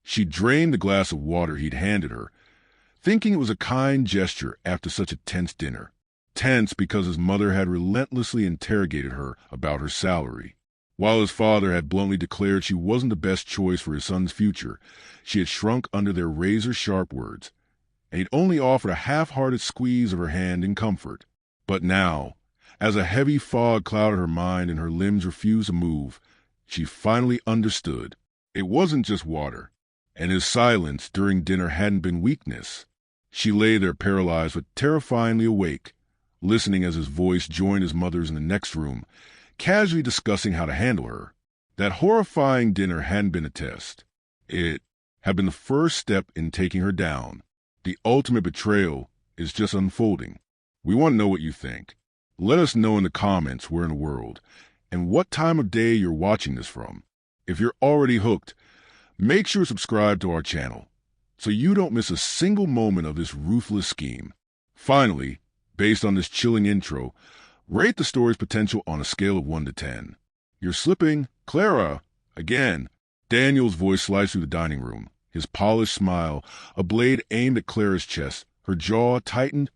She drained the glass of water he'd handed her, thinking it was a kind gesture after such a tense dinner. Tense because his mother had relentlessly interrogated her about her salary. While his father had bluntly declared she wasn't the best choice for his son's future, she had shrunk under their razor-sharp words, and he'd only offered a half-hearted squeeze of her hand in comfort. But now, as a heavy fog clouded her mind and her limbs refused to move, she finally understood. It wasn't just water, and his silence during dinner hadn't been weakness. She lay there paralyzed but terrifyingly awake, listening as his voice joined his mother's in the next room, casually discussing how to handle her. That horrifying dinner hadn't been a test. It had been the first step in taking her down. The ultimate betrayal is just unfolding. We want to know what you think. Let us know in the comments where in the world, and what time of day you're watching this from. If you're already hooked, make sure to subscribe to our channel so you don't miss a single moment of this ruthless scheme. Finally, based on this chilling intro, rate the story's potential on a scale of 1 to 10. You're slipping, Clara, again. Daniel's voice sliced through the dining room, his polished smile, a blade aimed at Clara's chest, her jaw tightened,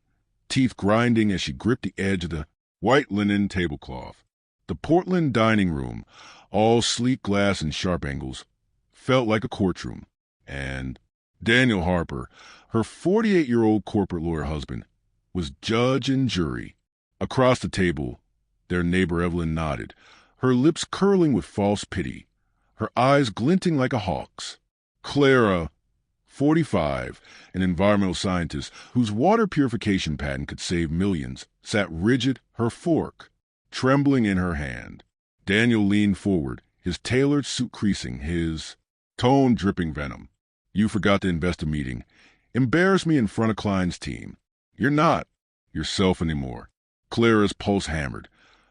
teeth grinding as she gripped the edge of the white linen tablecloth. The Portland dining room, all sleek glass and sharp angles, felt like a courtroom. And Daniel Harper, her 48-year-old corporate lawyer husband, was judge and jury. Across the table, their neighbor Evelyn nodded, her lips curling with false pity, her eyes glinting like a hawk's. Clara, 45, an environmental scientist whose water purification patent could save millions, sat rigid, her fork trembling in her hand. Daniel leaned forward, his tailored suit creasing, his tone dripping venom. You forgot to invest a meeting. Embarrass me in front of Klein's team. You're not yourself anymore. Clara's pulse hammered,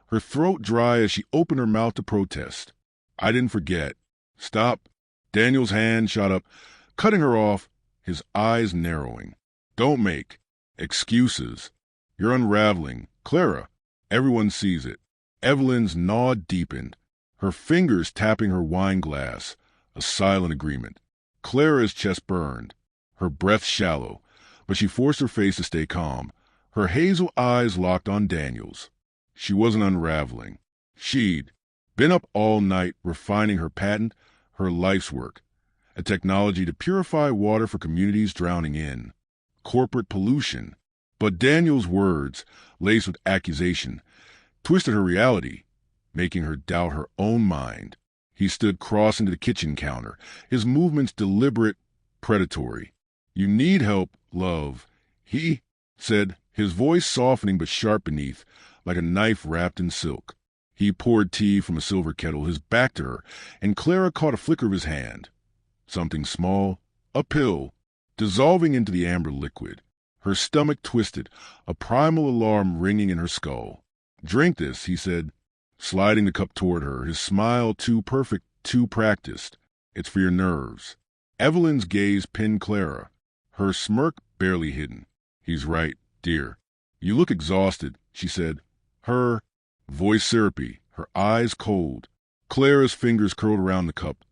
her throat dry as she opened her mouth to protest. I didn't forget. Stop. Daniel's hand shot up, cutting her off, his eyes narrowing. Don't make excuses. You're unraveling. Clara, everyone sees it. Evelyn's gnaw deepened, her fingers tapping her wine glass, a silent agreement. Clara's chest burned, her breath shallow, but she forced her face to stay calm, her hazel eyes locked on Daniel's. She wasn't unraveling. She'd been up all night refining her patent, her life's work, a technology to purify water for communities drowning in corporate pollution. But Daniel's words, laced with accusation, twisted her reality, making her doubt her own mind. He stood crossing to the kitchen counter, his movements deliberate, predatory. You need help, love, he said, his voice softening but sharp beneath, like a knife wrapped in silk. He poured tea from a silver kettle, his back to her, and Clara caught a flicker of his hand. Something small, a pill, dissolving into the amber liquid. Her stomach twisted, a primal alarm ringing in her skull. Drink this, he said, sliding the cup toward her, his smile too perfect, too practiced. It's for your nerves. Evelyn's gaze pinned Clara, her smirk barely hidden. He's right, dear. You look exhausted, she said, her voice syrupy, her eyes cold. Clara's fingers curled around the cup,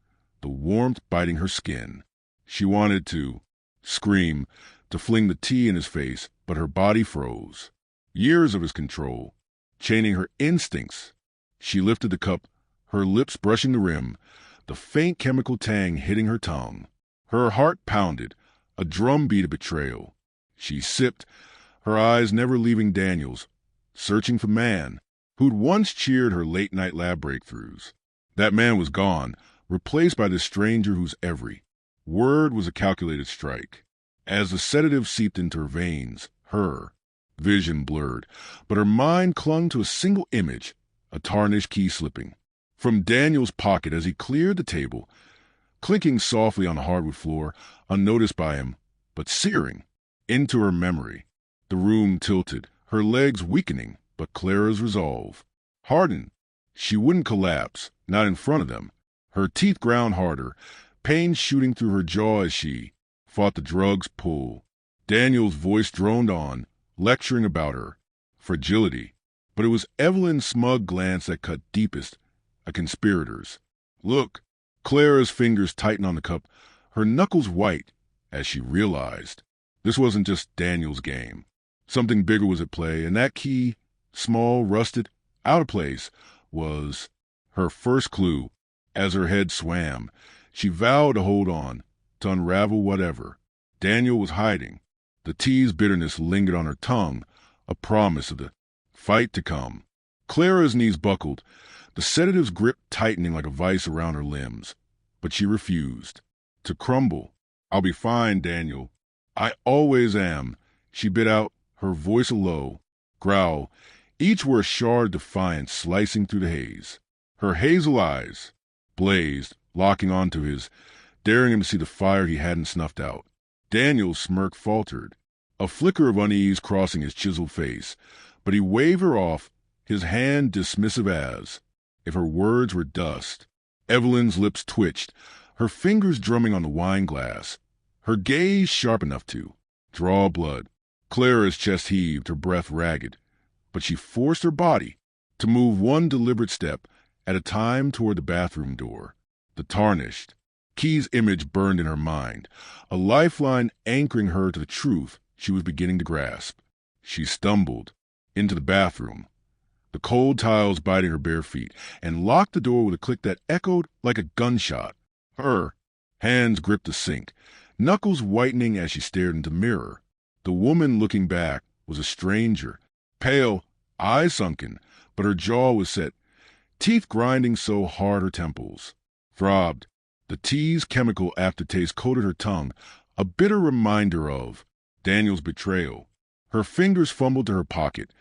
the warmth biting her skin. She wanted to scream, to fling the tea in his face, but her body froze. Years of his control, chaining her instincts. She lifted the cup, her lips brushing the rim, the faint chemical tang hitting her tongue. Her heart pounded, a drumbeat of betrayal. She sipped, her eyes never leaving Daniel's, searching for man who'd once cheered her late-night lab breakthroughs. That man was gone, replaced by this stranger whose every word was a calculated strike. As the sedative seeped into her veins, her vision blurred, but her mind clung to a single image, a tarnished key slipping from Daniel's pocket as he cleared the table, clinking softly on the hardwood floor, unnoticed by him, but searing into her memory. The room tilted, her legs weakening, but Clara's resolve hardened. She wouldn't collapse, not in front of them. Her teeth ground harder, pain shooting through her jaw as she fought the drug's pull. Daniel's voice droned on, lecturing about her fragility, but it was Evelyn's smug glance that cut deepest, a conspirator's. Look, Clara's fingers tightened on the cup, her knuckles white as she realized this wasn't just Daniel's game. Something bigger was at play, and that key, small, rusted, out of place, was her first clue. As her head swam, she vowed to hold on, to unravel whatever Daniel was hiding. The tea's bitterness lingered on her tongue, a promise of the fight to come. Clara's knees buckled, the sedative's grip tightening like a vice around her limbs. But she refused to crumble. "I'll be fine, Daniel. I always am," she bit out, her voice a low growl. Each were a shard of defiance slicing through the haze. Her hazel eyes blazed, locking onto his, daring him to see the fire he hadn't snuffed out. Daniel's smirk faltered, a flicker of unease crossing his chiseled face, but he waved her off, his hand dismissive as if her words were dust. Evelyn's lips twitched, her fingers drumming on the wine glass, her gaze sharp enough to draw blood. Clara's chest heaved, her breath ragged, but she forced her body to move one deliberate step at a time toward the bathroom door. The tarnished key's image burned in her mind, a lifeline anchoring her to the truth she was beginning to grasp. She stumbled into the bathroom, the cold tiles biting her bare feet, and locked the door with a click that echoed like a gunshot. Her hands gripped the sink, knuckles whitening as she stared into the mirror. The woman looking back was a stranger, pale, eyes sunken, but her jaw was set, teeth grinding so hard her temples throbbed. The tea's chemical aftertaste coated her tongue, a bitter reminder of Daniel's betrayal. Her fingers fumbled to her pocket,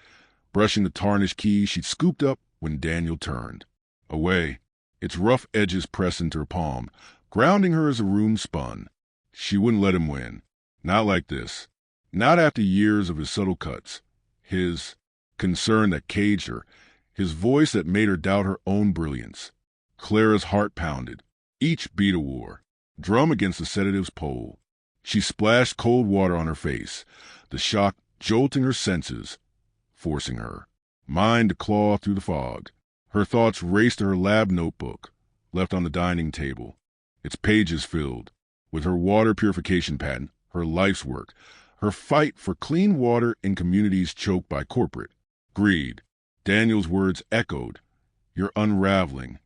brushing the tarnished key she'd scooped up when Daniel turned away, its rough edges pressed into her palm, grounding her as the room spun. She wouldn't let him win. Not like this. Not after years of his subtle cuts, his concern that caged her, his voice that made her doubt her own brilliance. Clara's heart pounded, each beat a war, drum against the sedative's pole. She splashed cold water on her face, the shock jolting her senses, forcing her mind to claw through the fog. Her thoughts raced to her lab notebook, left on the dining table, its pages filled with her water purification patent, her life's work, her fight for clean water in communities choked by corporate greed. Daniel's words echoed, "You're unraveling."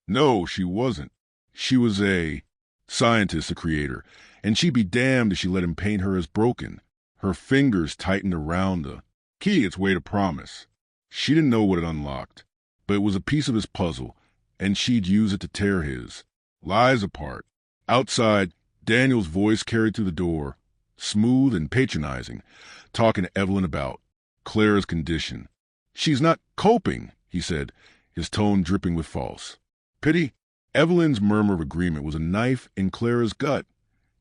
No, she wasn't. She was a scientist, a creator, and she'd be damned if she let him paint her as broken. Her fingers tightened around the key, its weight of promise. She didn't know what it unlocked, but it was a piece of his puzzle, and she'd use it to tear his lies apart. Outside, Daniel's voice carried through the door, smooth and patronizing, talking to Evelyn about Clara's condition. "She's not coping," he said, his tone dripping with false pity. Evelyn's murmur of agreement was a knife in Clara's gut,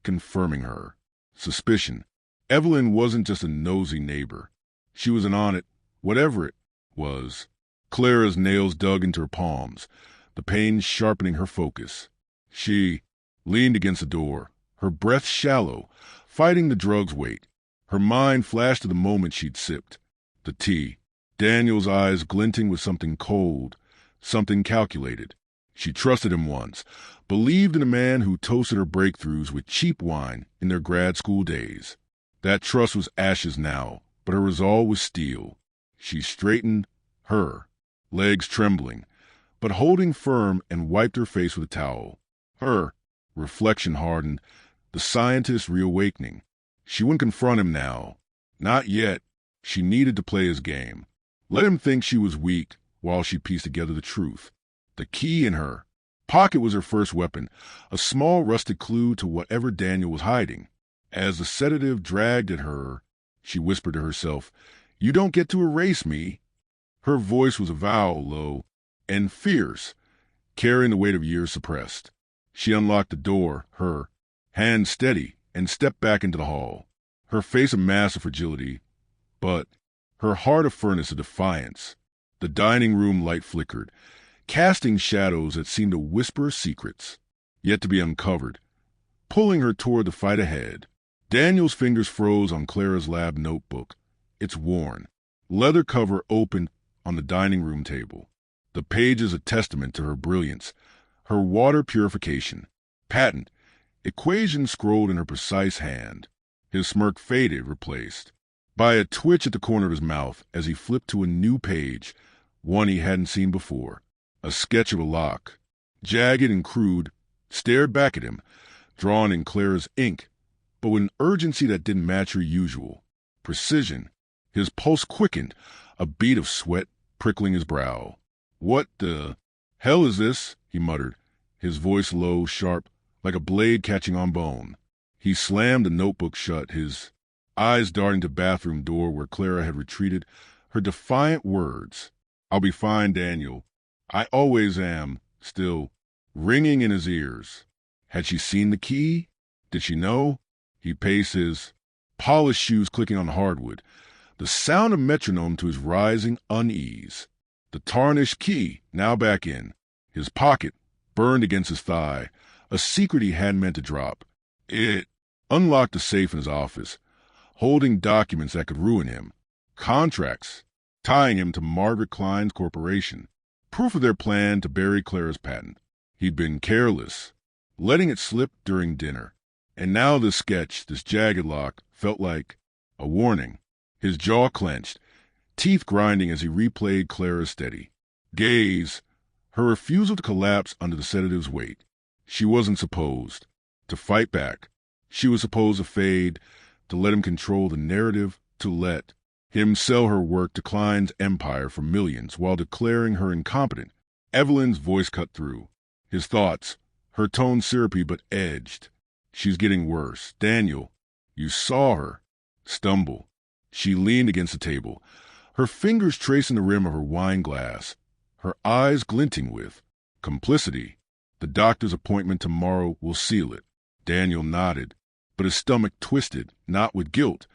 confirming her suspicion. Evelyn wasn't just a nosy neighbor. She was in on it, whatever it was. Clara's nails dug into her palms, the pain sharpening her focus. She leaned against the door, her breath shallow, fighting the drug's weight. Her mind flashed to the moment she'd sipped the tea, Daniel's eyes glinting with something cold, something calculated. She trusted him once, believed in a man who toasted her breakthroughs with cheap wine in their grad school days. That trust was ashes now, but her resolve was steel. She straightened her legs trembling, but holding firm, and wiped her face with a towel. Her reflection hardened, the scientist reawakening. She wouldn't confront him now. Not yet. She needed to play his game. Let him think she was weak while she pieced together the truth. The key in her pocket was her first weapon, a small rusted clue to whatever Daniel was hiding. As the sedative dragged at her, she whispered to herself, "You don't get to erase me." Her voice was a vowel, low and fierce, carrying the weight of years suppressed. She unlocked the door, her hand steady, and stepped back into the hall, her face a mass of fragility, but her heart a furnace of defiance. The dining room light flickered, casting shadows that seemed to whisper secrets, yet to be uncovered, pulling her toward the fight ahead. Daniel's fingers froze on Clara's lab notebook, its worn leather cover open on the dining room table. The pages a testament to her brilliance, her water purification patent, Equations scrolled in her precise hand. His smirk faded, replaced by a twitch at the corner of his mouth as he flipped to a new page, one he hadn't seen before. A sketch of a lock, jagged and crude, stared back at him, drawn in Clara's ink, but with an urgency that didn't match her usual precision. His pulse quickened, a bead of sweat prickling his brow. "What the hell is this?" he muttered, his voice low, sharp, like a blade catching on bone. He slammed the notebook shut, his eyes darting to the bathroom door where Clara had retreated, her defiant words, "I'll be fine, Daniel. I always am," still ringing in his ears. Had she seen the key? Did she know? He paced, his polished shoes clicking on hardwood, the sound of metronome to his rising unease. The tarnished key now back in his pocket, burned against his thigh, a secret he hadn't meant to drop. It unlocked the safe in his office, holding documents that could ruin him, contracts tying him to Margaret Klein's corporation, proof of their plan to bury Clara's patent. He'd been careless, letting it slip during dinner. And now this sketch, this jagged lock, felt like a warning. His jaw clenched, teeth grinding as he replayed Clara's steady gaze, her refusal to collapse under the sedative's weight. She wasn't supposed to fight back. She was supposed to fade, to let him control the narrative, to let him sell her work to Klein's empire for millions while declaring her incompetent. Evelyn's voice cut through his thoughts, her tone syrupy but edged. "She's getting worse. Daniel, you saw her stumble." She leaned against the table, her fingers tracing the rim of her wine glass, her eyes glinting with complicity. "The doctor's appointment tomorrow will seal it." Daniel nodded, but his stomach twisted, not with guilt,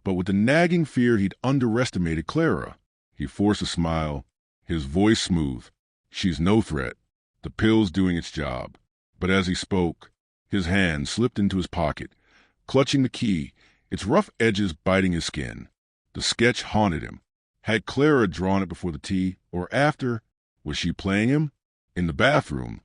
but with the nagging fear he'd underestimated Clara. He forced a smile, his voice smooth. "She's no threat. The pill's doing its job." But as he spoke, his hand slipped into his pocket, clutching the key, its rough edges biting his skin. The sketch haunted him. Had Clara drawn it before the tea, or after? Was she playing him? In the bathroom,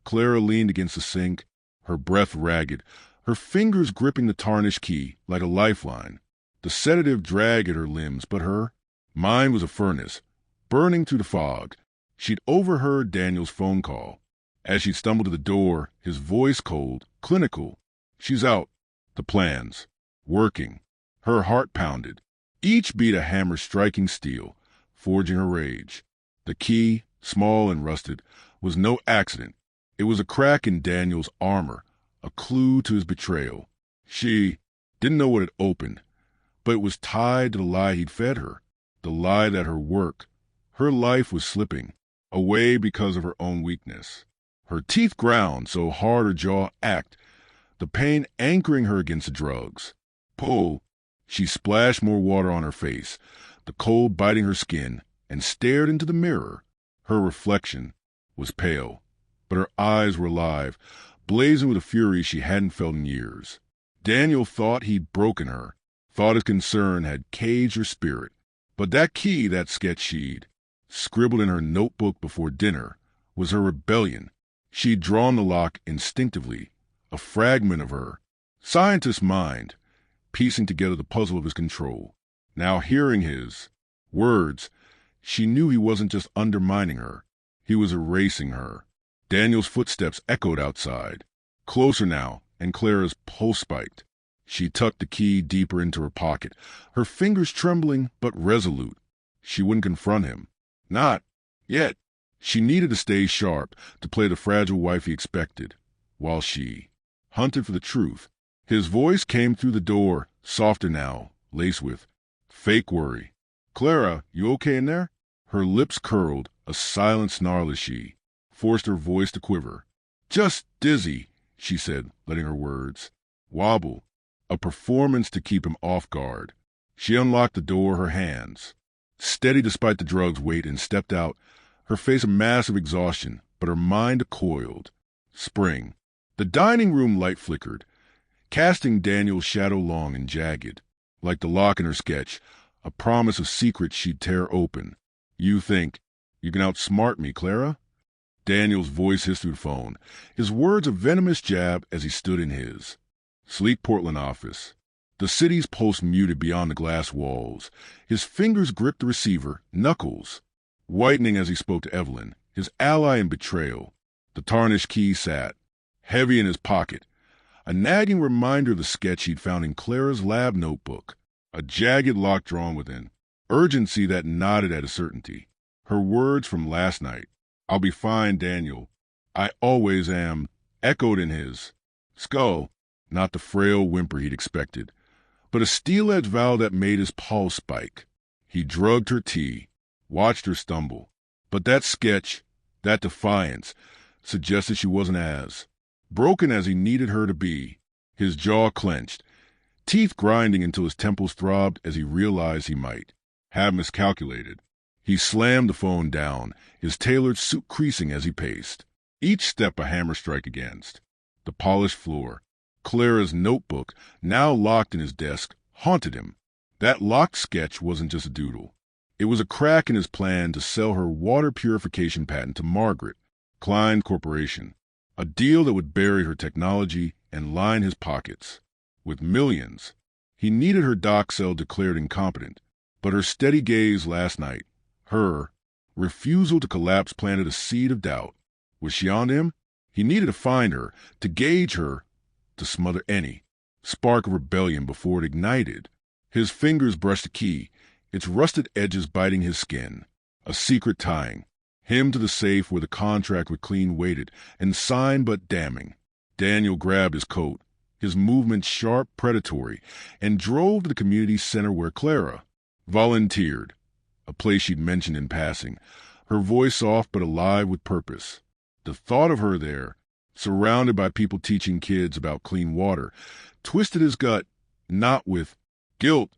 Clara leaned against the sink, her breath ragged, her fingers gripping the tarnished key like a lifeline. The sedative dragged at her limbs, but her mind was a furnace, burning through the fog. She'd overheard Daniel's phone call. As she stumbled to the door, his voice cold, clinical. "She's out. The plans. Working." Her heart pounded, each beat a hammer striking steel, forging her rage. The key, small and rusted, was no accident. It was a crack in Daniel's armor, a clue to his betrayal. She didn't know what it opened, but it was tied to the lie he'd fed her, the lie that her work, her life was slipping away because of her own weakness. Her teeth ground so hard her jaw ached, the pain anchoring her against the drugs. Pull. She splashed more water on her face, the cold biting her skin, and stared into the mirror. Her reflection was pale, but her eyes were alive, blazing with a fury she hadn't felt in years. Daniel thought he'd broken her, thought his concern had caged her spirit. But that key, that sketch she'd scribbled in her notebook before dinner, was her rebellion. She'd drawn the lock instinctively, a fragment of her scientist's mind, piecing together the puzzle of his control. Now hearing his words, she knew he wasn't just undermining her, he was erasing her. Daniel's footsteps echoed outside, closer now, and Clara's pulse spiked. She tucked the key deeper into her pocket, her fingers trembling but resolute. She wouldn't confront him. Not yet. She needed to stay sharp, to play the fragile wife he expected, while she hunted for the truth. His voice came through the door, softer now, laced with fake worry. "Clara, you okay in there?" Her lips curled, a silent snarl as she forced her voice to quiver. "Just dizzy," she said, letting her words wobble, a performance to keep him off guard. She unlocked the door, her hands steady despite the drug's weight, and stepped out, her face a mask of exhaustion, but her mind a coiled spring. The dining room light flickered, casting Daniel's shadow long and jagged, like the lock in her sketch, a promise of secrets she'd tear open. "You think you can outsmart me, Clara?" Daniel's voice hissed through the phone, his words a venomous jab as he stood in his sleek Portland office. The city's pulse muted beyond the glass walls. His fingers gripped the receiver, knuckles whitening as he spoke to Evelyn, his ally in betrayal. The tarnished key sat heavy in his pocket, a nagging reminder of the sketch he'd found in Clara's lab notebook, a jagged lock drawn within, urgency that nodded at a certainty. Her words from last night, "I'll be fine, Daniel. I always am," echoed in his skull, not the frail whimper he'd expected, but a steel-edged vow that made his pulse spike. He drugged her tea, watched her stumble, but that sketch, that defiance, suggested she wasn't as broken as he needed her to be. His jaw clenched, teeth grinding until his temples throbbed as he realized he might have miscalculated. He slammed the phone down, his tailored suit creasing as he paced, each step a hammer strike against. The polished floor, Clara's notebook, now locked in his desk, haunted him. That locked sketch wasn't just a doodle. It was a crack in his plan to sell her water purification patent to Margaret, Klein Corporation, a deal that would bury her technology and line his pockets with millions. He needed her doc cell declared incompetent, but her steady gaze last night, her refusal to collapse, planted a seed of doubt. Was she on him? He needed to find her, to gauge her, to smother any spark of rebellion before it ignited. His fingers brushed the key, its rusted edges biting his skin. A secret tying him to the safe where the contract with Clean waited, and signed but damning. Daniel grabbed his coat, his movement sharp, predatory, and drove to the community center where Clara volunteered, a place she'd mentioned in passing, her voice soft but alive with purpose. The thought of her there, surrounded by people teaching kids about clean water, twisted his gut, not with guilt,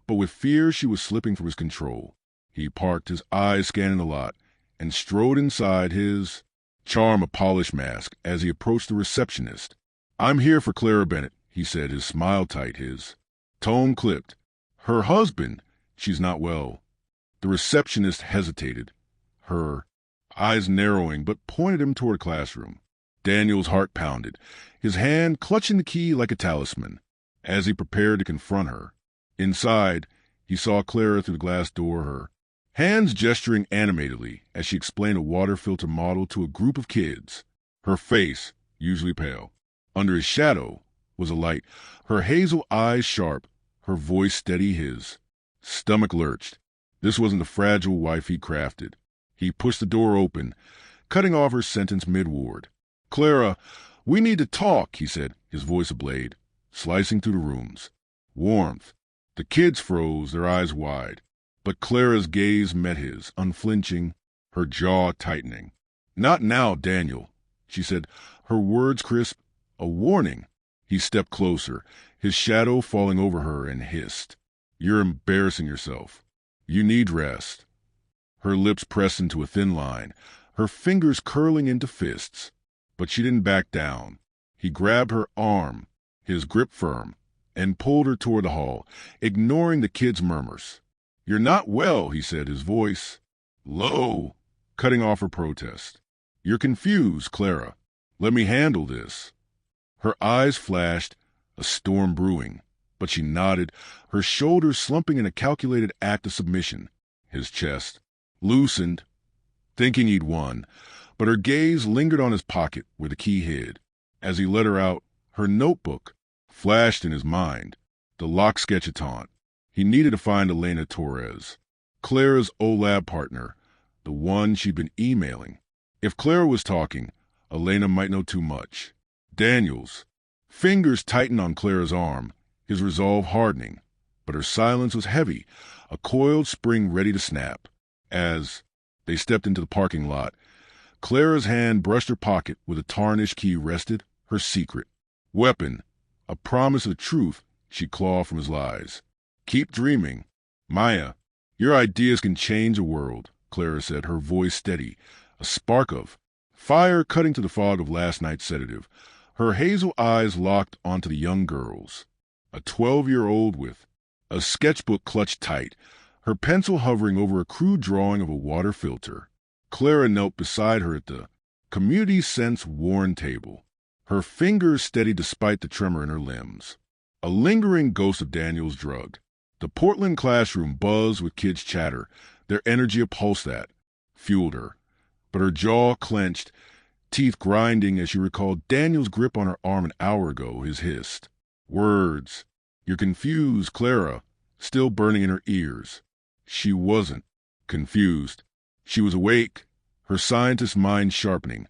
but with fear she was slipping from his control. He parked, his eyes scanning the lot, and strode inside, his charm a polished mask, as he approached the receptionist. "I'm here for Clara Bennett," he said, his smile tight, his tone clipped. "Her husband, she's not well." The receptionist hesitated, her eyes narrowing, but pointed him toward a classroom. Daniel's heart pounded, his hand clutching the key like a talisman, as he prepared to confront her. Inside, he saw Clara through the glass door, her hands gesturing animatedly as she explained a water filter model to a group of kids. Her face, usually pale, under his shadow, was alight, her hazel eyes sharp, her voice steady. His stomach lurched. This wasn't the fragile wife he crafted. He pushed the door open, cutting off her sentence mid-word. "Clara, we need to talk," he said, his voice a blade, slicing through the rooms. Warmth. The kids froze, their eyes wide, but Clara's gaze met his, unflinching, her jaw tightening. "Not now, Daniel," she said, her words crisp, a warning. He stepped closer, his shadow falling over her, and hissed, "You're embarrassing yourself. You need rest." Her lips pressed into a thin line, her fingers curling into fists, but she didn't back down. He grabbed her arm, his grip firm, and pulled her toward the hall, ignoring the kids' murmurs. "You're not well," he said, his voice low, cutting off her protest. "You're confused, Clara. Let me handle this." Her eyes flashed, a storm brewing, but she nodded, her shoulders slumping in a calculated act of submission. His chest loosened, thinking he'd won, but her gaze lingered on his pocket where the key hid. As he let her out, her notebook flashed in his mind, the lock sketch-a-taunt. He needed to find Elena Torres, Clara's OLAB partner, the one she'd been emailing. If Clara was talking, Elena might know too much. Daniel's fingers tightened on Clara's arm, his resolve hardening, but her silence was heavy, a coiled spring ready to snap. As they stepped into the parking lot, Clara's hand brushed her pocket where the tarnished key rested, her secret weapon, a promise of the truth she'd clawed from his lies. "Keep dreaming. Maya, your ideas can change the world," Clara said, her voice steady, a spark of fire cutting to the fog of last night's sedative. Her hazel eyes locked onto the young girl's, a 12-year-old with a sketchbook clutched tight, her pencil hovering over a crude drawing of a water filter. Clara knelt beside her at the Community sense worn table. Her fingers steady despite the tremor in her limbs. A lingering ghost of Daniel's drug. The Portland classroom buzzed with kids' chatter, their energy a pulse that fueled her. But her jaw clenched, teeth grinding as she recalled Daniel's grip on her arm an hour ago, his hissed words. "You're confused, Clara," still burning in her ears. She wasn't confused. She was awake, her scientist mind sharpening,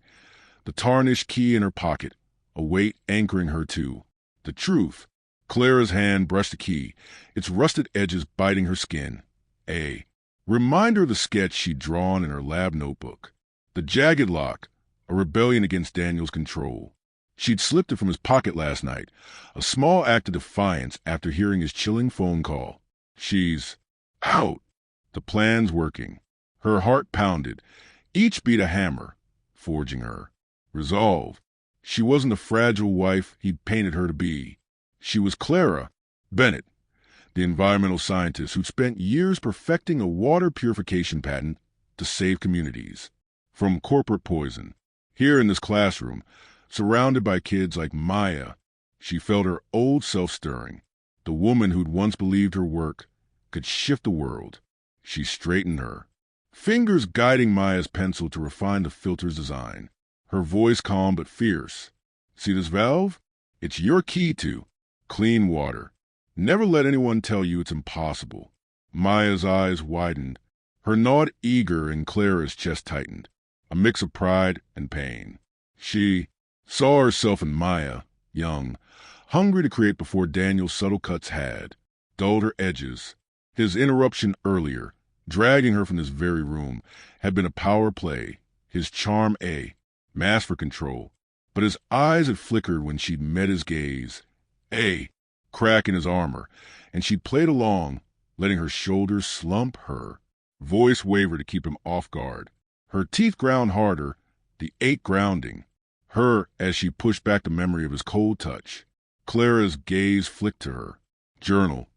the tarnished key in her pocket, a weight anchoring her to the truth. Clara's hand brushed the key, its rusted edges biting her skin. A reminder of the sketch she'd drawn in her lab notebook. The jagged lock, a rebellion against Daniel's control. She'd slipped it from his pocket last night, a small act of defiance after hearing his chilling phone call. She's out. The plan's working. Her heart pounded, each beat a hammer, forging her. Resolve. She wasn't the fragile wife he'd painted her to be. She was Clara Bennett, the environmental scientist who'd spent years perfecting a water purification patent to save communities from corporate poison. Here in this classroom, surrounded by kids like Maya, she felt her old self stirring, the woman who'd once believed her work could shift the world. She straightened her, fingers guiding Maya's pencil to refine the filter's design, her voice calm but fierce. "See this valve? It's your key to clean water. Never let anyone tell you it's impossible." Maya's eyes widened, her nod eager, and Clara's chest tightened, a mix of pride and pain. She saw herself in Maya, young, hungry to create before Daniel's subtle cuts had dulled her edges. His interruption earlier, dragging her from this very room, had been a power play, his charm a mask for control. But his eyes had flickered when she'd met his gaze, a crack in his armor, and she played along, letting her shoulders slump, her voice waver to keep him off guard. Her teeth ground harder, the ache grounding her as she pushed back the memory of his cold touch. Clara's gaze flicked to her journal,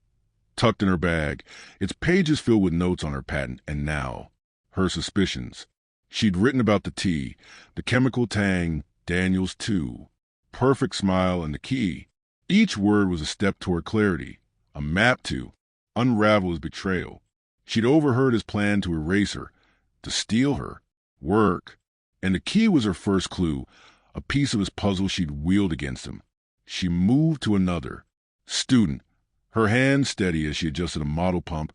tucked in her bag, its pages filled with notes on her patent, and now her suspicions. She'd written about the tea, the chemical tang, Daniel's too, perfect smile, and the key. Each word was a step toward clarity, a map to unravel his betrayal. She'd overheard his plan to erase her, to steal her work, and the key was her first clue, a piece of his puzzle she'd wheeled against him. She moved to another student, her hand steady as she adjusted a model pump,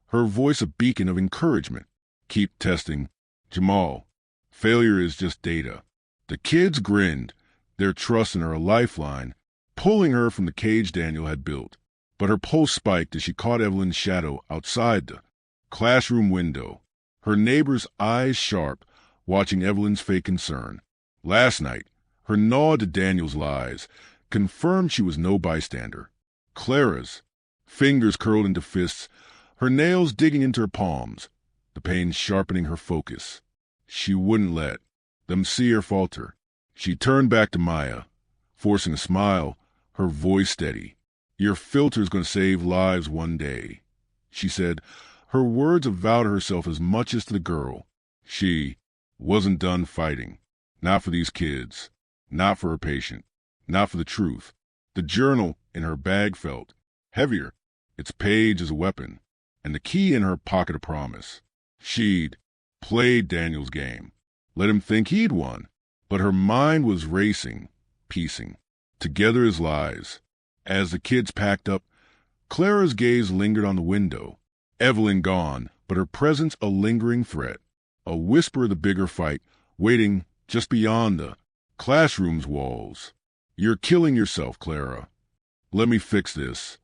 her voice a beacon of encouragement. "Keep testing, Jamal. Failure is just data." The kids grinned, their trust in her a lifeline, pulling her from the cage Daniel had built. But her pulse spiked as she caught Evelyn's shadow outside the classroom window, her neighbor's eyes sharp, watching Evelyn's fake concern. Last night, her nod to Daniel's lies confirmed she was no bystander. Clara's fingers curled into fists, her nails digging into her palms, the pain sharpening her focus. She wouldn't let them see her falter. She turned back to Maya, forcing a smile, her voice steady. "Your filter's going to save lives one day," she said, her words a vow to herself as much as to the girl. She wasn't done fighting. Not for these kids. Not for her patient. Not for the truth. The journal in her bag felt heavier, its page as a weapon, and the key in her pocket a promise. She'd played Daniel's game, let him think he'd won, but her mind was racing, piecing together his lies. As the kids packed up, Clara's gaze lingered on the window. Evelyn gone, but her presence a lingering threat, a whisper of the bigger fight, waiting just beyond the classroom's walls. "You're killing yourself, Clara. Let me fix this,"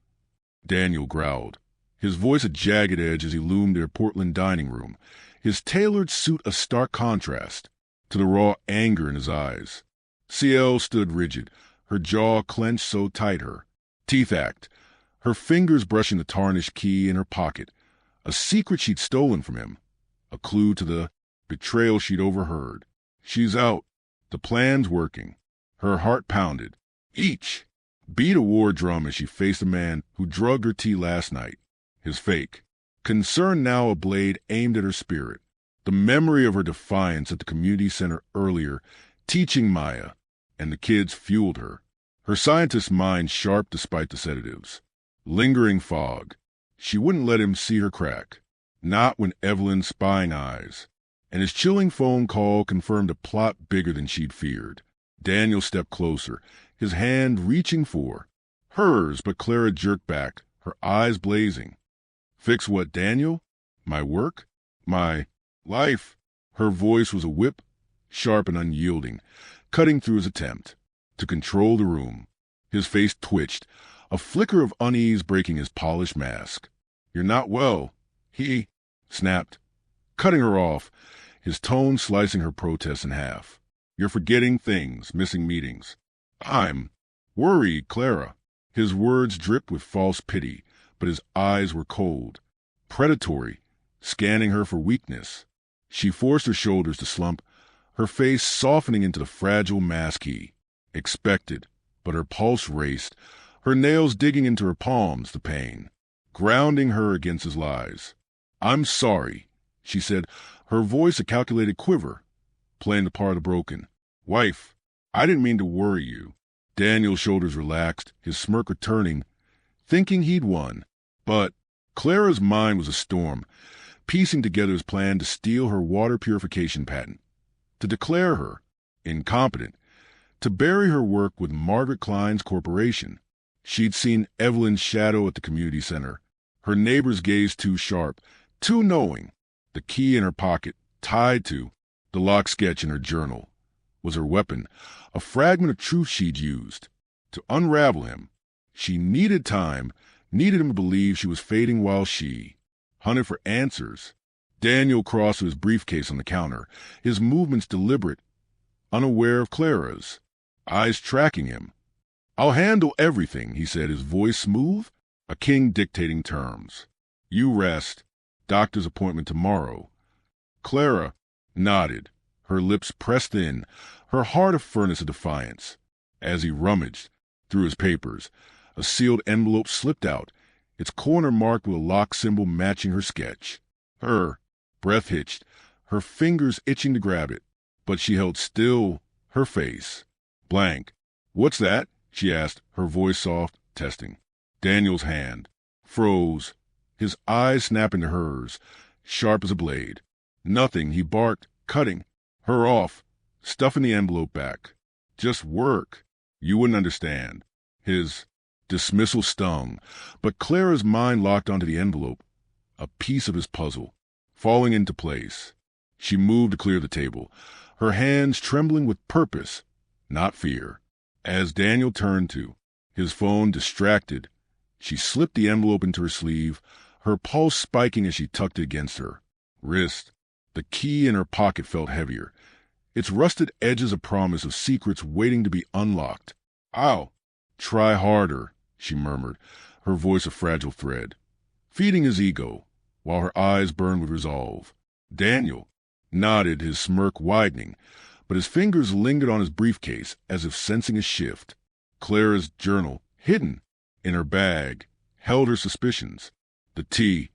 Daniel growled, his voice a jagged edge as he loomed in their Portland dining room, his tailored suit a stark contrast to the raw anger in his eyes. CL stood rigid, her jaw clenched so tight her teeth ached, her fingers brushing the tarnished key in her pocket, a secret she'd stolen from him, a clue to the betrayal she'd overheard. She's out. The plan's working. Her heart pounded. Each beat a war drum as she faced a man who drugged her tea last night, his fake. Concern now a blade aimed at her spirit. The memory of her defiance at the community center earlier, teaching Maya, and the kids fueled her. Her scientist's mind sharp despite the sedatives. Lingering fog. She wouldn't let him see her crack. Not when Evelyn's spying eyes. And his chilling phone call confirmed a plot bigger than she'd feared. Daniel stepped closer, his hand reaching for hers, but Clara jerked back, her eyes blazing. Fix what, Daniel? My work? My life? Her voice was a whip, sharp and unyielding, cutting through his attempt to control the room. His face twitched, a flicker of unease breaking his polished mask. You're not well. He snapped, cutting her off, his tone slicing her protest in half. You're forgetting things, missing meetings. I'm worried, Clara. His words dripped with false pity, but his eyes were cold, predatory, scanning her for weakness. She forced her shoulders to slump, her face softening into the fragile mask he expected, but her pulse raced, her nails digging into her palms, the pain, grounding her against his lies. I'm sorry, she said, her voice a calculated quiver, playing the part of the broken. Wife, I didn't mean to worry you. Daniel's shoulders relaxed, his smirk returning, thinking he'd won. But Clara's mind was a storm, piecing together his plan to steal her water purification patent, to declare her incompetent, to bury her work with Margaret Klein's corporation. She'd seen Evelyn's shadow at the community center, her neighbor's gaze too sharp, too knowing. The key in her pocket, tied to the lock sketch in her journal, was her weapon, a fragment of truth she'd used. To unravel him, she needed time, needed him to believe she was fading while she hunted for answers. Daniel crossed to his briefcase on the counter, his movements deliberate, unaware of Clara's, eyes tracking him. I'll handle everything, he said, his voice smooth, a king dictating terms. You rest. Doctor's appointment tomorrow. Clara nodded, her lips pressed in, her heart a furnace of defiance. As he rummaged through his papers, a sealed envelope slipped out, its corner marked with a lock symbol matching her sketch. Her breath hitched, her fingers itching to grab it, but she held still, her face blank. What's that? She asked, her voice soft, testing. Daniel's hand froze, his eyes snapping to hers, sharp as a blade. Nothing, he barked, cutting her off, stuffing the envelope back. Just work. You wouldn't understand. His dismissal stung, but Clara's mind locked onto the envelope, a piece of his puzzle, falling into place. She moved to clear the table, her hands trembling with purpose, not fear. As Daniel turned to, his phone distracted, she slipped the envelope into her sleeve, her pulse spiking as she tucked it against her wrist. The key in her pocket felt heavier, its rusted edges a promise of secrets waiting to be unlocked. I'll try harder, she murmured, her voice a fragile thread, feeding his ego, while her eyes burned with resolve. Daniel nodded, his smirk widening, but his fingers lingered on his briefcase as if sensing a shift. Clara's journal, hidden in her bag, held her suspicions. The key,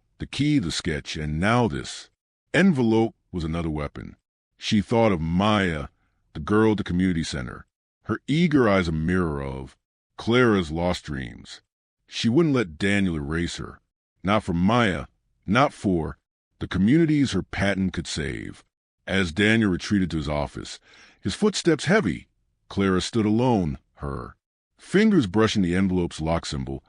the sketch, and now this envelope was another weapon. She thought of Maya, the girl at the community center, her eager eyes a mirror of Clara's lost dreams. She wouldn't let Daniel erase her. Not for Maya, not for the communities her patent could save. As Daniel retreated to his office, his footsteps heavy, Clara stood alone, her fingers brushing the envelope's lock symbol,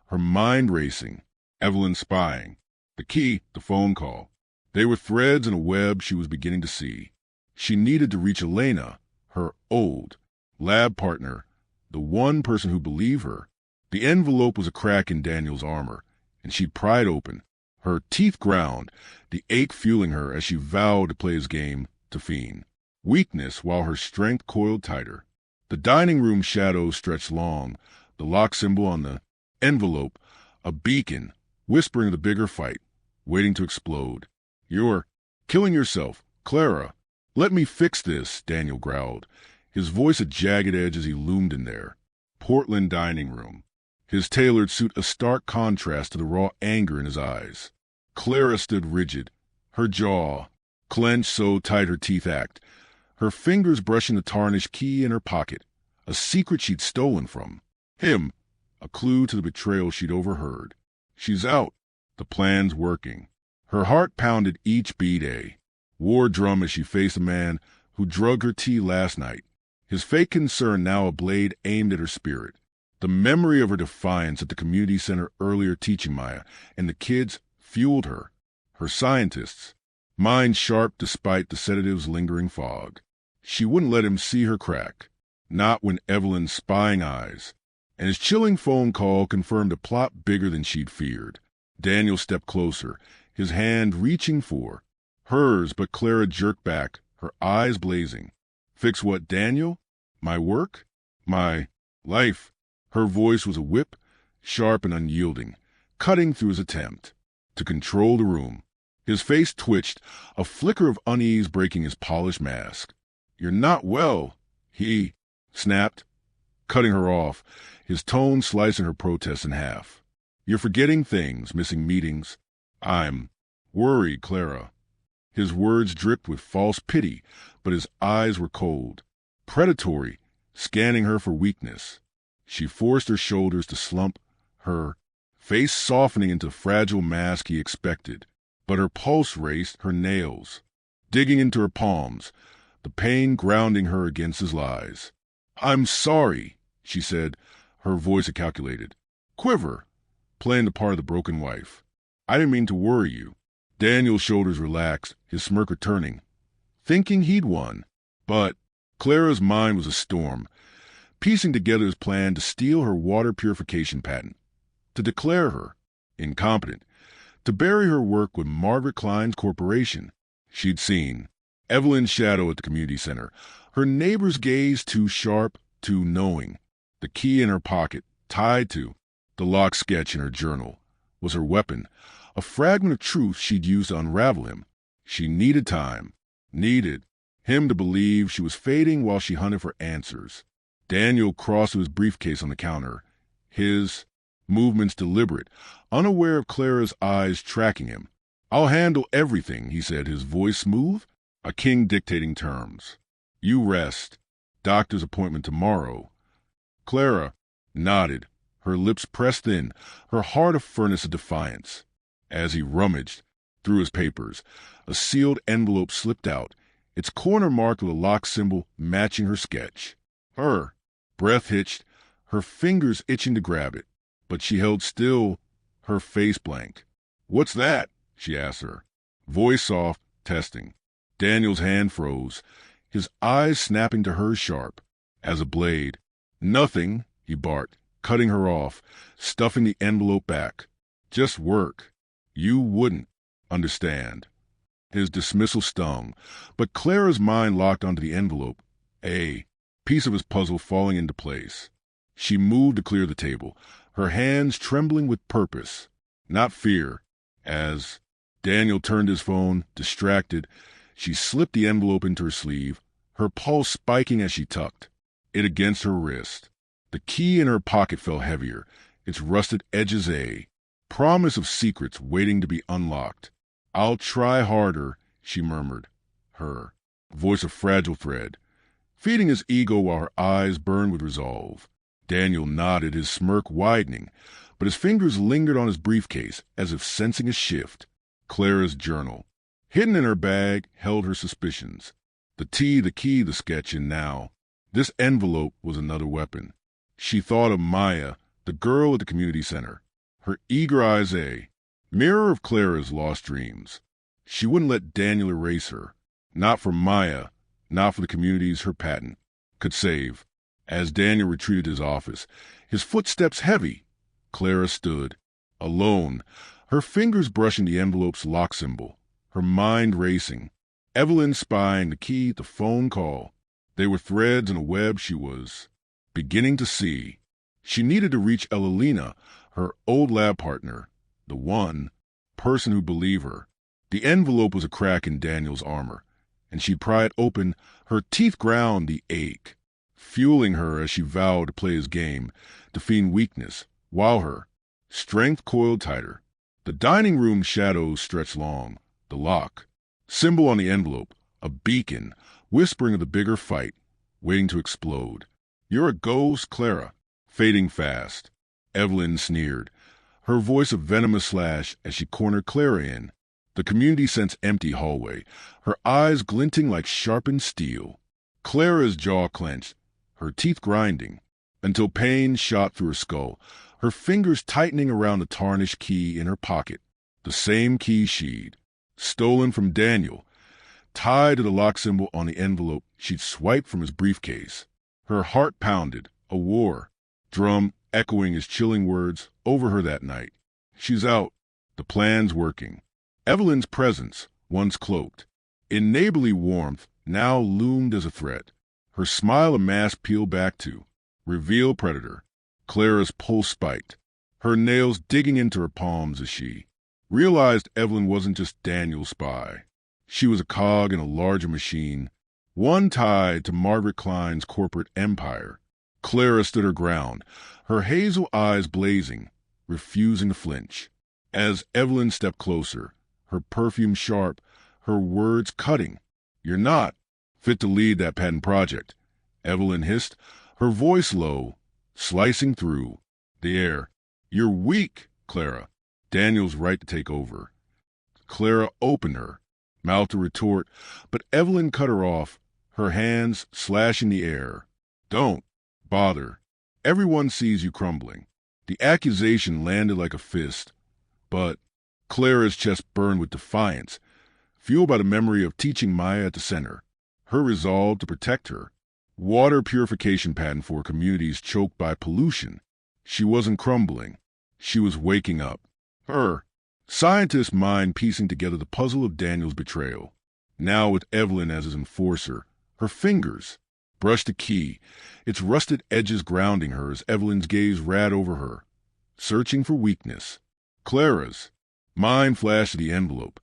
her mind racing, Evelyn spying, the key, the phone call. They were threads in a web she was beginning to see. She needed to reach Elena, her old lab partner, the one person who believed her. The envelope was a crack in Daniel's armor, and she'd pried open, her teeth ground, the ache fueling her as she vowed to play his game to fiend. Weakness while her strength coiled tighter. The dining room shadows stretched long, the lock symbol on the envelope, a beacon, whispering of the bigger fight, waiting to explode. You're killing yourself, Clara. Let me fix this, Daniel growled, his voice a jagged edge as he loomed in there. Portland dining room, his tailored suit a stark contrast to the raw anger in his eyes. Clara stood rigid, her jaw clenched so tight her teeth ached, her fingers brushing the tarnished key in her pocket, a secret she'd stolen from him, a clue to the betrayal she'd overheard. She's out. The plan's working. Her heart pounded each beat a war drum as she faced a man who drugged her tea last night, his fake concern now a blade aimed at her spirit. The memory of her defiance at the community center earlier teaching Maya and the kids fueled her. Her scientists, mind sharp despite the sedative's lingering fog. She wouldn't let him see her crack, not when Evelyn's spying eyes and his chilling phone call confirmed a plot bigger than she'd feared. Daniel stepped closer, his hand reaching for hers, but Clara jerked back, her eyes blazing. Fix what, Daniel? My work? My life? Her voice was a whip, sharp and unyielding, cutting through his attempt to control the room. His face twitched, a flicker of unease breaking his polished mask. You're not well, he snapped, cutting her off, his tone slicing her protest in half. You're forgetting things, missing meetings. I'm worried, Clara. His words dripped with false pity, but his eyes were cold, predatory, scanning her for weakness. She forced her shoulders to slump, her face softening into the fragile mask he expected. But her pulse raced, her nails digging into her palms, the pain grounding her against his lies. I'm sorry, she said, her voice a calculated quiver, playing the part of the broken wife. I didn't mean to worry you. Daniel's shoulders relaxed, his smirk returning, thinking he'd won. But Clara's mind was a storm, piecing together his plan to steal her water purification patent, to declare her incompetent, to bury her work with Margaret Klein's corporation. She'd seen Evelyn's shadow at the community center, her neighbor's gaze too sharp, too knowing. The key in her pocket, tied to the locked sketch in her journal, was her weapon, a fragment of truth she'd used to unravel him. She needed time, needed him to believe she was fading while she hunted for answers. Daniel crossed to his briefcase on the counter, his movements deliberate, unaware of Clara's eyes tracking him. I'll handle everything, he said, his voice smooth, a king dictating terms. You rest. Doctor's appointment tomorrow. Clara nodded, her lips pressed in, her heart a furnace of defiance. As he rummaged through his papers, a sealed envelope slipped out, its corner marked with a lock symbol matching her sketch. Her breath hitched, her fingers itching to grab it, but she held still, her face blank. What's that? She asked her, voice soft, testing. Daniel's hand froze, his eyes snapping to hers sharp as a blade. Nothing, he barked, cutting her off, stuffing the envelope back. Just work. You wouldn't understand. His dismissal stung, but Clara's mind locked onto the envelope, a piece of his puzzle falling into place. She moved to clear the table, her hands trembling with purpose, not fear. As Daniel turned his phone, distracted, she slipped the envelope into her sleeve, her pulse spiking as she tucked it against her wrist. The key in her pocket felt heavier, its rusted edges a promise of secrets waiting to be unlocked. I'll try harder, she murmured, her voice a fragile thread, feeding his ego while her eyes burned with resolve. Daniel nodded, his smirk widening, but his fingers lingered on his briefcase as if sensing a shift. Clara's journal, hidden in her bag, held her suspicions. The key, the sketch, and now this envelope was another weapon. She thought of Maya, the girl at the community center, her eager eyes a mirror of Clara's lost dreams. She wouldn't let Daniel erase her, not for Maya, not for the communities her patent could save. As Daniel retreated to his office, his footsteps heavy, Clara stood, alone, her fingers brushing the envelope's lock symbol, her mind racing. Evelyn spying, the key, the phone call. They were threads in a web she was beginning to see. She needed to reach Elalina, her old lab partner, the one person who'd believe her. The envelope was a crack in Daniel's armor, and she'd pry it open, her teeth ground the ache, fueling her as she vowed to play his game, to feign weakness, while her strength coiled tighter. The dining room shadows stretched long, the lock Symbol on the envelope, a beacon, whispering of the bigger fight, waiting to explode. You're a ghost, Clara. Fading fast. Evelyn sneered, her voice a venomous slash as she cornered Clara in. The community sense empty hallway, her eyes glinting like sharpened steel. Clara's jaw clenched, her teeth grinding, until pain shot through her skull, her fingers tightening around the tarnished key in her pocket. The same key she'd stolen from Daniel, tied to the lock symbol on the envelope she'd swiped from his briefcase. Her heart pounded, a war drum echoing his chilling words over her that night. She's out. The plan's working. Evelyn's presence, once cloaked in neighborly warmth, now loomed as a threat. Her smile a mask peeled back to reveal predator. Clara's pulse spiked, her nails digging into her palms as she realized Evelyn wasn't just Daniel's spy. She was a cog in a larger machine, one tied to Margaret Klein's corporate empire. Clara stood her ground, her hazel eyes blazing, refusing to flinch. As Evelyn stepped closer, her perfume sharp, her words cutting. You're not fit to lead that patent project, Evelyn hissed, her voice low, slicing through the air. You're weak, Clara. Daniel's right to take over. Clara opened her mouth to retort, but Evelyn cut her off, her hands slashing the air. Don't bother. Everyone sees you crumbling. The accusation landed like a fist, but Clara's chest burned with defiance, fueled by the memory of teaching Maya at the center, her resolve to protect her. Water purification patent for communities choked by pollution. She wasn't crumbling. She was waking up. Her scientist mind piecing together the puzzle of Daniel's betrayal. Now with Evelyn as his enforcer, her fingers brushed the key, its rusted edges grounding her as Evelyn's gaze ran over her, searching for weakness. Clara's mind flashed to the envelope,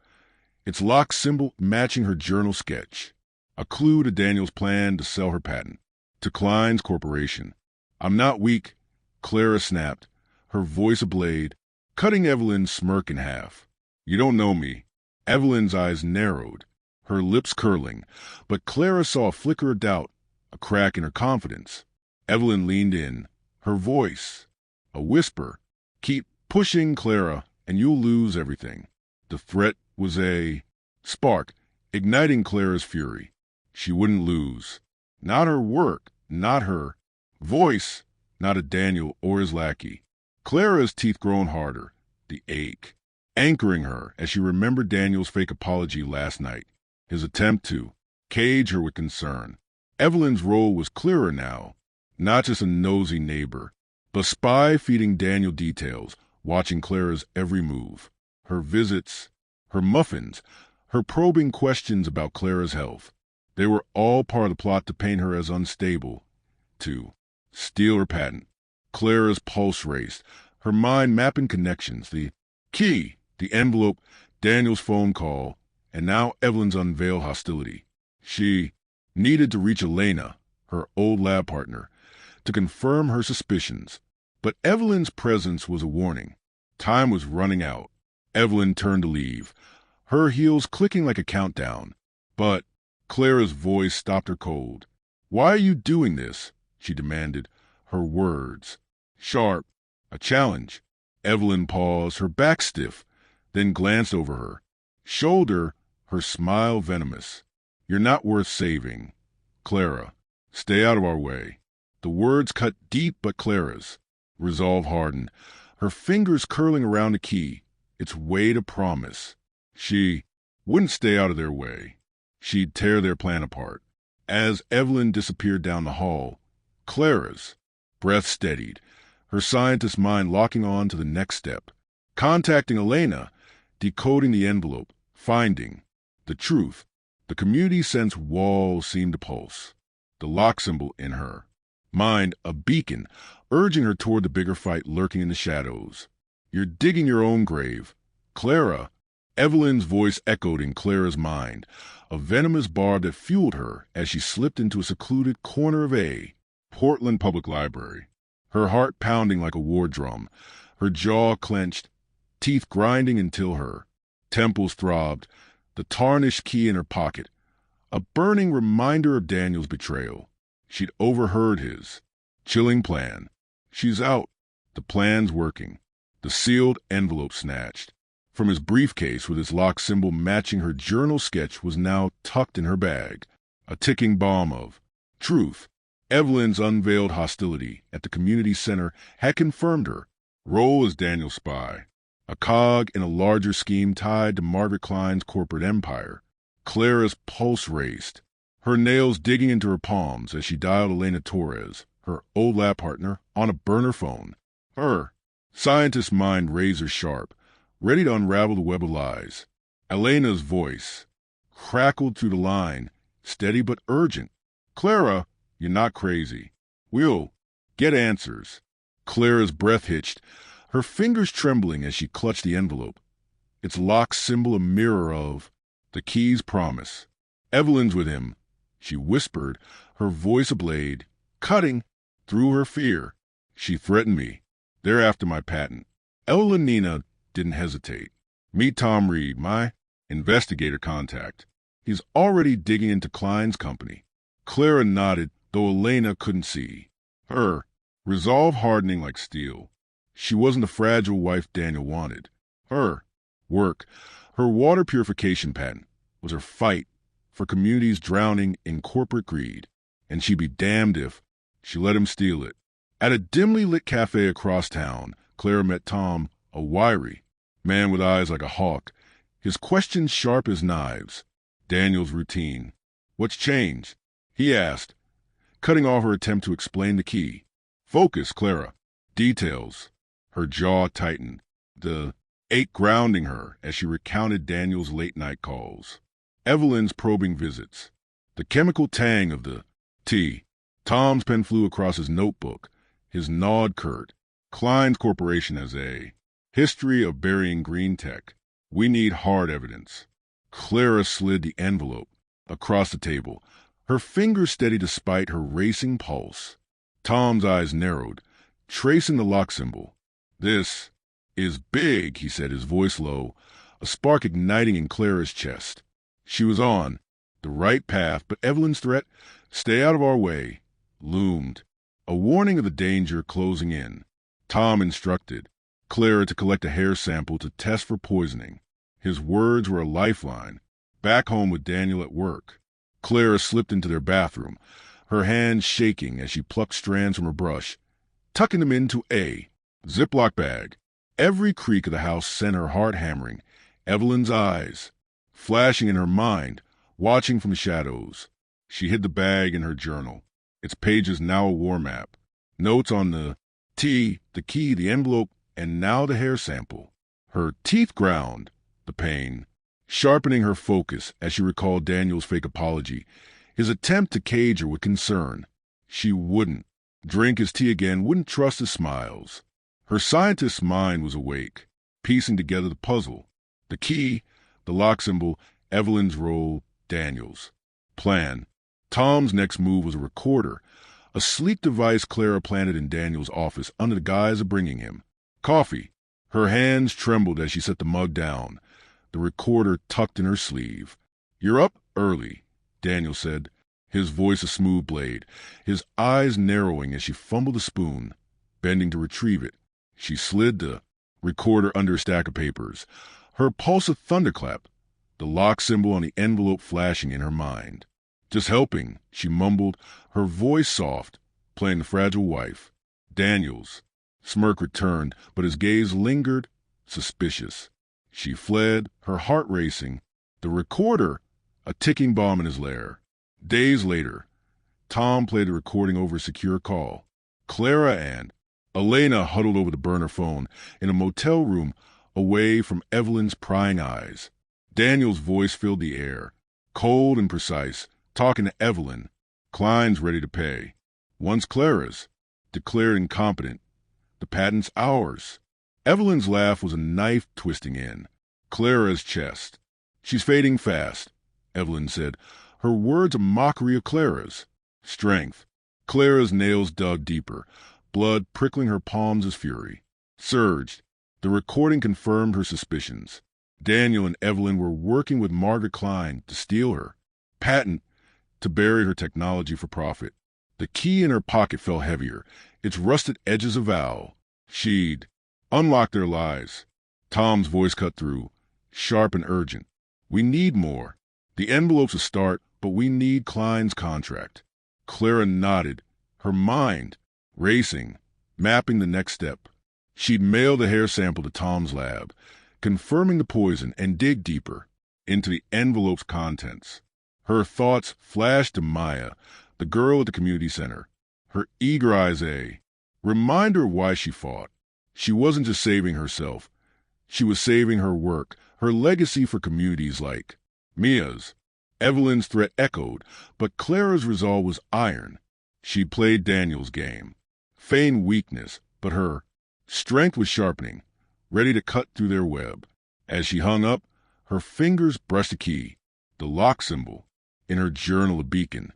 its lock symbol matching her journal sketch, a clue to Daniel's plan to sell her patent to Klein's corporation. I'm not weak, Clara snapped, her voice ablade, cutting Evelyn's smirk in half. You don't know me. Evelyn's eyes narrowed, her lips curling, but Clara saw a flicker of doubt, a crack in her confidence. Evelyn leaned in, her voice a whisper. Keep pushing, Clara, and you'll lose everything. The threat was a spark, igniting Clara's fury. She wouldn't lose. Not her work, not her voice, not a Daniel or his lackey. Clara's teeth grown harder, the ache, anchoring her as she remembered Daniel's fake apology last night, his attempt to cage her with concern. Evelyn's role was clearer now, not just a nosy neighbor, but spy feeding Daniel details, watching Clara's every move, her visits, her muffins, her probing questions about Clara's health. They were all part of the plot to paint her as unstable, to steal her patent. Clara's pulse raced, her mind mapping connections, the key, the envelope, Daniel's phone call, and now Evelyn's unveiled hostility. She needed to reach Elena, her old lab partner, to confirm her suspicions. But Evelyn's presence was a warning. Time was running out. Evelyn turned to leave, her heels clicking like a countdown. But Clara's voice stopped her cold. Why are you doing this? She demanded, her words sharp, a challenge. Evelyn paused, her back stiff, then glanced over her shoulder, her smile venomous. You're not worth saving. Clara, stay out of our way. The words cut deep but Clara's resolve hardened, her fingers curling around the key, its weight a promise. She wouldn't stay out of their way. She'd tear their plan apart. As Evelyn disappeared down the hall, Clara's breath steadied, her scientist mind locking on to the next step. Contacting Elena, decoding the envelope, finding the truth. The community sense wall seemed to pulse, the lock symbol in her mind a beacon, urging her toward the bigger fight lurking in the shadows. You're digging your own grave. Clara. Evelyn's voice echoed in Clara's mind, a venomous barb that fueled her as she slipped into a secluded corner of a Portland Public Library, her heart pounding like a war drum, her jaw clenched, teeth grinding until her temples throbbed. the tarnished key in her pocket, a burning reminder of Daniel's betrayal. She'd overheard his chilling plan. She's out. The plan's working. The sealed envelope snatched from his briefcase with its lock symbol matching her journal sketch was now tucked in her bag. A ticking bomb of truth. Evelyn's unveiled hostility at the community center had confirmed her role as Daniel's spy, a cog in a larger scheme tied to Margaret Klein's corporate empire. Clara's pulse raced, her nails digging into her palms as she dialed Elena Torres, her old lab partner, on a burner phone. Her scientist mind razor sharp, ready to unravel the web of lies. Elena's voice crackled through the line, steady but urgent. Clara, you're not crazy. We'll get answers. Clara's breath hitched, her fingers trembling as she clutched the envelope. Its lock symbol a mirror of the key's promise. Evelyn's with him, she whispered, her voice ablade, cutting through her fear. She threatened me. They're after my patent. Evelynina didn't hesitate. Meet Tom Reed, my investigator contact. He's already digging into Klein's company. Clara nodded, though Elena couldn't see. Her resolve hardening like steel. She wasn't the fragile wife Daniel wanted. Her work, her water purification patent, was her fight for communities drowning in corporate greed, and she'd be damned if she let him steal it. At a dimly lit cafe across town, Clara met Tom, a wiry man with eyes like a hawk, his questions sharp as knives. Daniel's routine. What's changed? He asked, cutting off her attempt to explain the key. Focus, Clara. Details. Her jaw tightened, the ache grounding her as she recounted Daniel's late-night calls, Evelyn's probing visits, the chemical tang of the tea. Tom's pen flew across his notebook, his nod curt. Klein's corporation has a history of burying green tech. We need hard evidence. Clara slid the envelope across the table, her fingers steady despite her racing pulse. Tom's eyes narrowed, tracing the lock symbol. This is big, he said, his voice low, a spark igniting in Clara's chest. She was on the right path, but Evelyn's threat, stay out of our way, loomed, a warning of the danger closing in. Tom instructed Clara to collect a hair sample to test for poisoning. His words were a lifeline. Back home with Daniel at work, Clara slipped into their bathroom, her hands shaking as she plucked strands from her brush, tucking them into a Ziploc bag. Every creak of the house sent her heart hammering. Evelyn's eyes, flashing in her mind, watching from the shadows. She hid the bag in her journal, its pages now a war map. Notes on the tea, the key, the envelope, and now the hair sample. Her teeth ground, the pain, sharpening her focus as she recalled Daniel's fake apology, his attempt to cage her with concern. She wouldn't drink his tea again, wouldn't trust his smiles. Her scientist's mind was awake, piecing together the puzzle. The key, the lock symbol, Evelyn's role, Daniel's plan. Tom's next move was a recorder, a sleek device Clara planted in Daniel's office under the guise of bringing him coffee. Her hands trembled as she set the mug down, the recorder tucked in her sleeve. You're up early, Daniel said, his voice a smooth blade, his eyes narrowing as she fumbled the spoon, bending to retrieve it. She slid the recorder under a stack of papers, her pulse a thunderclap, the lock symbol on the envelope flashing in her mind. Just helping, she mumbled, her voice soft, playing the fragile wife. Daniel's smirk returned, but his gaze lingered, suspicious. She fled, her heart racing, the recorder a ticking bomb in his lair. Days later, Tom played the recording over a secure call. Clara and Elena huddled over the burner phone in a motel room away from Evelyn's prying eyes. Daniel's voice filled the air, cold and precise, talking to Evelyn. Klein's ready to pay. Once Clara's, declared incompetent. The patent's ours. Evelyn's laugh was a knife twisting in Clara's chest. She's fading fast, Evelyn said, her words a mockery of Clara's. Strength. Clara's nails dug deeper, blood prickling her palms as fury. Surged. The recording confirmed her suspicions. Daniel and Evelyn were working with Margaret Klein to steal her patent, to bury her technology for profit. The key in her pocket felt heavier, its rusted edges a vow. She'd unlock their lives. Tom's voice cut through, sharp and urgent. We need more. The envelope's a start, but we need Klein's contract. Clara nodded, her mind racing, mapping the next step. She'd mail the hair sample to Tom's lab, confirming the poison, and dig deeper into the envelope's contents. Her thoughts flashed to Maya, the girl at the community center. Her eager eyes a reminder of why she fought. She wasn't just saving herself. She was saving her work, her legacy for communities like Mia's. Evelyn's threat echoed, but Clara's resolve was iron. She played Daniel's game. Feigned weakness, but her strength was sharpening, ready to cut through their web. As she hung up, her fingers brushed a key, the lock symbol, in her journal a beacon,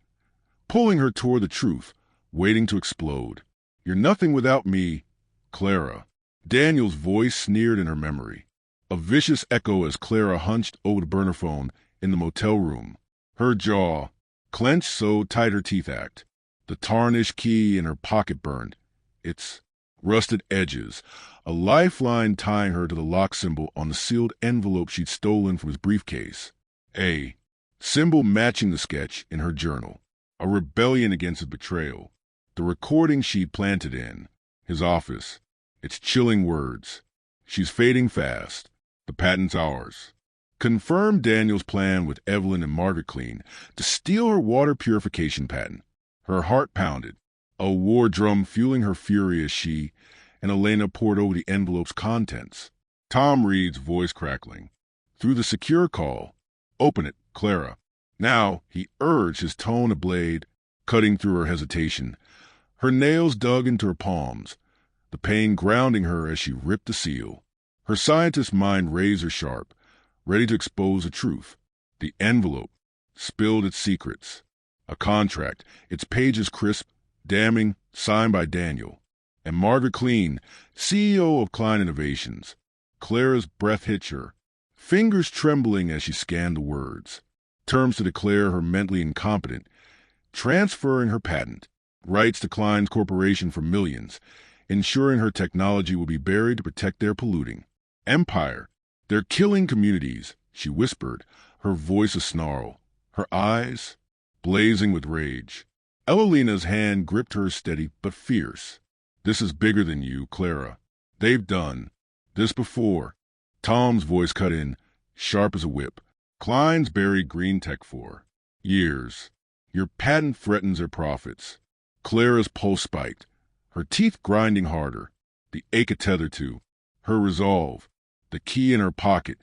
pulling her toward the truth, waiting to explode. You're nothing without me, Clara. Daniel's voice sneered in her memory, a vicious echo as Clara hunched over the burner phone in the motel room. Her jaw clenched so tight her teeth ached. The tarnished key in her pocket burned, its rusted edges, a lifeline tying her to the lock symbol on the sealed envelope she'd stolen from his briefcase. A symbol matching the sketch in her journal, a rebellion against his betrayal. The recording she'd planted in his office, its chilling words. She's fading fast. The patent's ours. Confirmed Daniel's plan with Evelyn and Margaret Klein to steal her water purification patent. Her heart pounded, a war drum fueling her fury as she and Elena poured over the envelope's contents. Tom Reed's voice crackling. Through the secure call. Open it, Clara. Now, he urged, his tone a blade, cutting through her hesitation. Her nails dug into her palms, the pain grounding her as she ripped the seal. Her scientist mind razor sharp, ready to expose the truth. The envelope spilled its secrets. A contract, its pages crisp, damning, signed by Daniel. And Margaret Klein, CEO of Klein Innovations. Clara's breath hit her, fingers trembling as she scanned the words. Terms to declare her mentally incompetent, transferring her patent, rights to Klein's corporation for millions, ensuring her technology will be buried to protect their polluting empire. They're killing communities, she whispered, her voice a snarl, her eyes blazing with rage. Evelina's hand gripped her steady but fierce. This is bigger than you, Clara. They've done this before. Tom's voice cut in, sharp as a whip. Klein's buried green tech for years. Your patent threatens their profits. Clara's pulse spiked, her teeth grinding harder, the ache a tether to her resolve, the key in her pocket,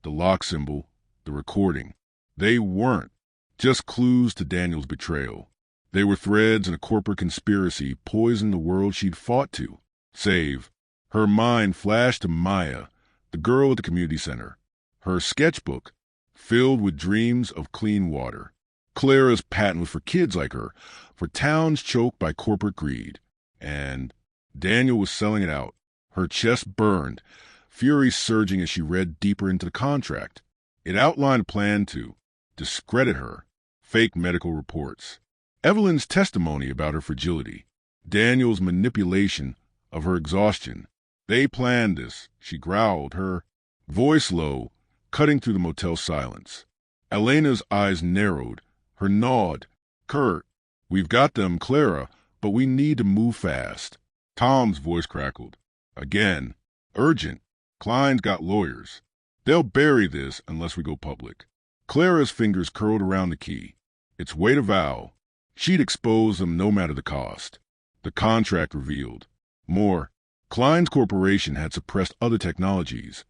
the lock symbol, the recording. They weren't just clues to Daniel's betrayal. They were threads in a corporate conspiracy poisoning the world she'd fought to save. Her mind flashed to Maya, the girl at the community center, her sketchbook filled with dreams of clean water. Clara's patent was for kids like her, for towns choked by corporate greed. And Daniel was selling it out. Her chest burned, fury surging as she read deeper into the contract. It outlined a plan to discredit her, fake medical reports, Evelyn's testimony about her fragility, Daniel's manipulation of her exhaustion. They planned this, she growled, her voice low, cutting through the motel silence. Elena's eyes narrowed, her gnawed. Kurt, we've got them, Clara, but we need to move fast. Tom's voice crackled. Again, urgent. Klein's got lawyers. They'll bury this unless we go public. Clara's fingers curled around the key. Its weight a vow. She'd expose them no matter the cost. The contract revealed. More. Klein's corporation had suppressed other technologies,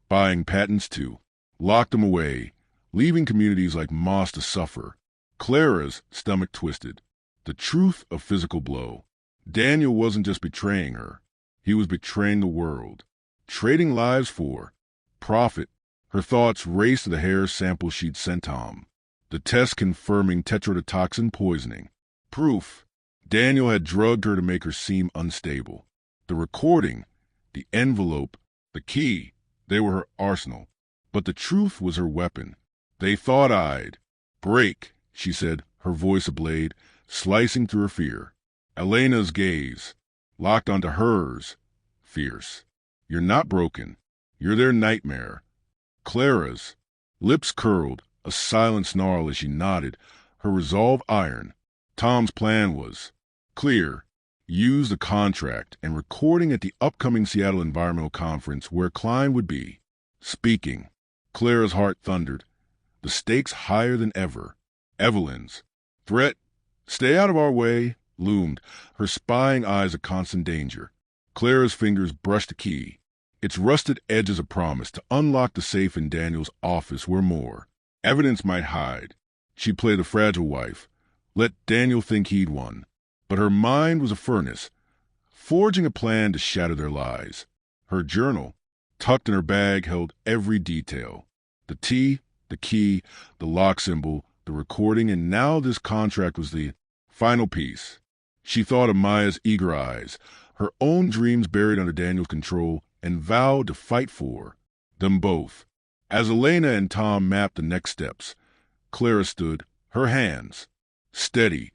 buying patents too, locked them away, leaving communities like Moss to suffer. Clara's stomach twisted. The truth of physical blow. Daniel wasn't just betraying her. He was betraying the world. Trading lives for profit. Her thoughts raced to the hair sample she'd sent Tom. The test confirming tetrodotoxin poisoning. Proof. Daniel had drugged her to make her seem unstable. The recording, the envelope, the key, they were her arsenal. But the truth was her weapon. They thought I'd. Break, she said, her voice a blade, slicing through her fear. Elena's gaze, locked onto hers, fierce. You're not broken. You're their nightmare. Clara's, lips curled, a silent snarl as she nodded, her resolve iron. Tom's plan was clear. Use the contract and recording at the upcoming Seattle Environmental Conference where Klein would be. Speaking. Clara's heart thundered. The stakes higher than ever. Evelyn's threat, stay out of our way, loomed, her spying eyes a constant danger. Clara's fingers brushed the key. Its rusted edges a promise to unlock the safe in Daniel's office where more evidence might hide. She'd play the fragile wife, let Daniel think he'd won. But her mind was a furnace, forging a plan to shatter their lies. Her journal, tucked in her bag, held every detail. The T, the key, the lock symbol, the recording, and now this contract was the final piece. She thought of Maya's eager eyes, her own dreams buried under Daniel's control, and vowed to fight for them both. As Elena and Tom mapped the next steps, Clara stood, her hands steady,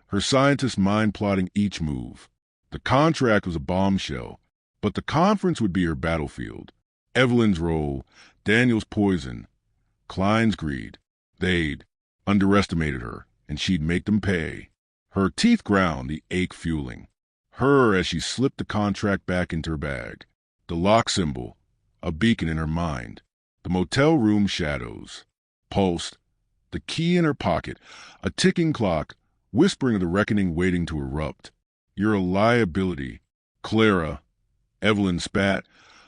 her scientist mind plotting each move. The contract was a bombshell, but the conference would be her battlefield. Evelyn's role, Daniel's poison, Klein's greed. They'd underestimated her, and she'd make them pay. Her teeth ground, the ache fueling her as she slipped the contract back into her bag. The lock symbol, a beacon in her mind. The motel room shadows pulsed, the key in her pocket, a ticking clock, whispering of the reckoning waiting to erupt. You're a liability, Clara. Evelyn spat,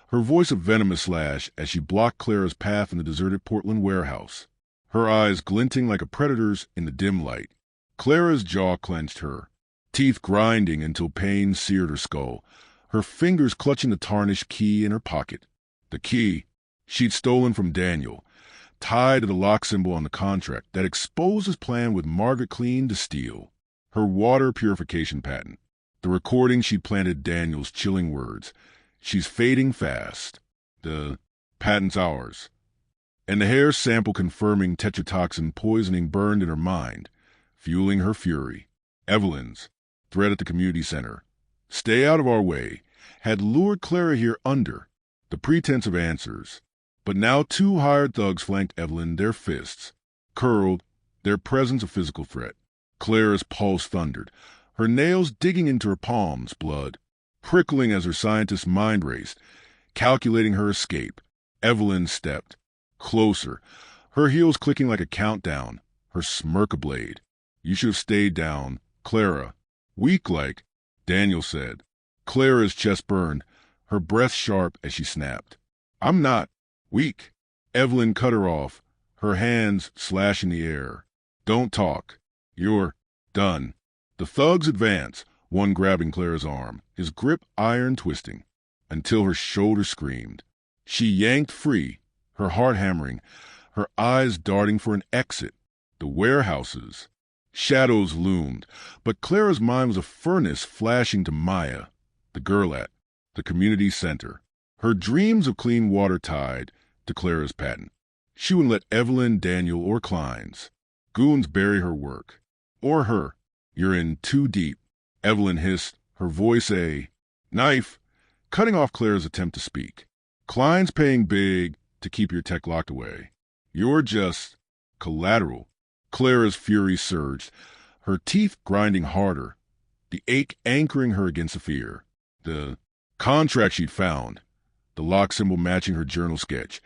her voice a venomous slash as she blocked Clara's path in the deserted Portland warehouse, her eyes glinting like a predator's in the dim light. Clara's jaw clenched, her teeth grinding until pain seared her skull, her fingers clutching the tarnished key in her pocket. The key she'd stolen from Daniel, tied to the lock symbol on the contract that exposed his plan with Margaret Clean to steal. Her water purification patent, the recording she'd planted Daniel's chilling words. She's fading fast. The patent's ours. And the hair sample confirming tetrodotoxin poisoning burned in her mind, fueling her fury. Evelyn's threat at the community center, stay out of our way, had lured Clara here under the pretense of answers. But now two hired thugs flanked Evelyn, their fists curled, their presence a physical threat. Clara's pulse thundered, her nails digging into her palms, blood prickling as her scientist's mind raced, calculating her escape. Evelyn stepped closer, her heels clicking like a countdown, her smirk a blade. You should have stayed down, Clara. Weak like, Daniel said. Clara's chest burned, her breath sharp as she snapped. I'm not weak. Evelyn cut her off, her hands slashing the air. Don't talk. You're done. The thugs advance, one grabbing Clara's arm, his grip iron twisting, until her shoulder screamed. She yanked free, her heart hammering, her eyes darting for an exit. The warehouses. Shadows loomed, but Clara's mind was a furnace flashing to Maya, the girl at the community center. Her dreams of clean water tied to Clara's patent. She wouldn't let Evelyn, Daniel, or Klein's goons bury her work. Or her. You're in too deep. Evelyn hissed, her voice a knife, cutting off Clara's attempt to speak. Klein's paying big to keep your tech locked away. You're just collateral. Clara's fury surged, her teeth grinding harder, the ache anchoring her against the fear. The contract she'd found, the lock symbol matching her journal sketch,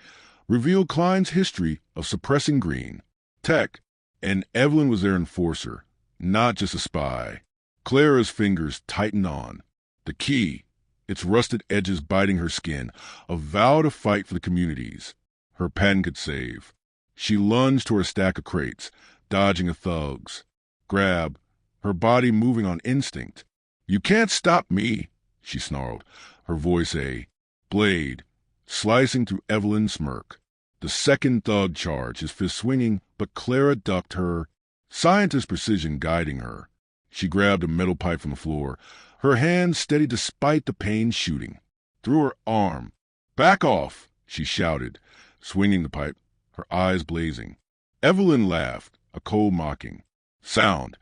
revealed Klein's history of suppressing green tech, and Evelyn was their enforcer, not just a spy. Clara's fingers tightened on the key, its rusted edges biting her skin, a vow to fight for the communities her pen could save. She lunged toward a stack of crates, dodging a thug's grab, her body moving on instinct. You can't stop me, she snarled, her voice a blade, slicing through Evelyn's smirk. The second thug charged, his fist swinging, but Clara ducked, her scientist precision guiding her. She grabbed a metal pipe from the floor, her hand steady despite the pain shooting through her arm. Back off, she shouted, swinging the pipe, her eyes blazing. Evelyn laughed, a cold mocking sound,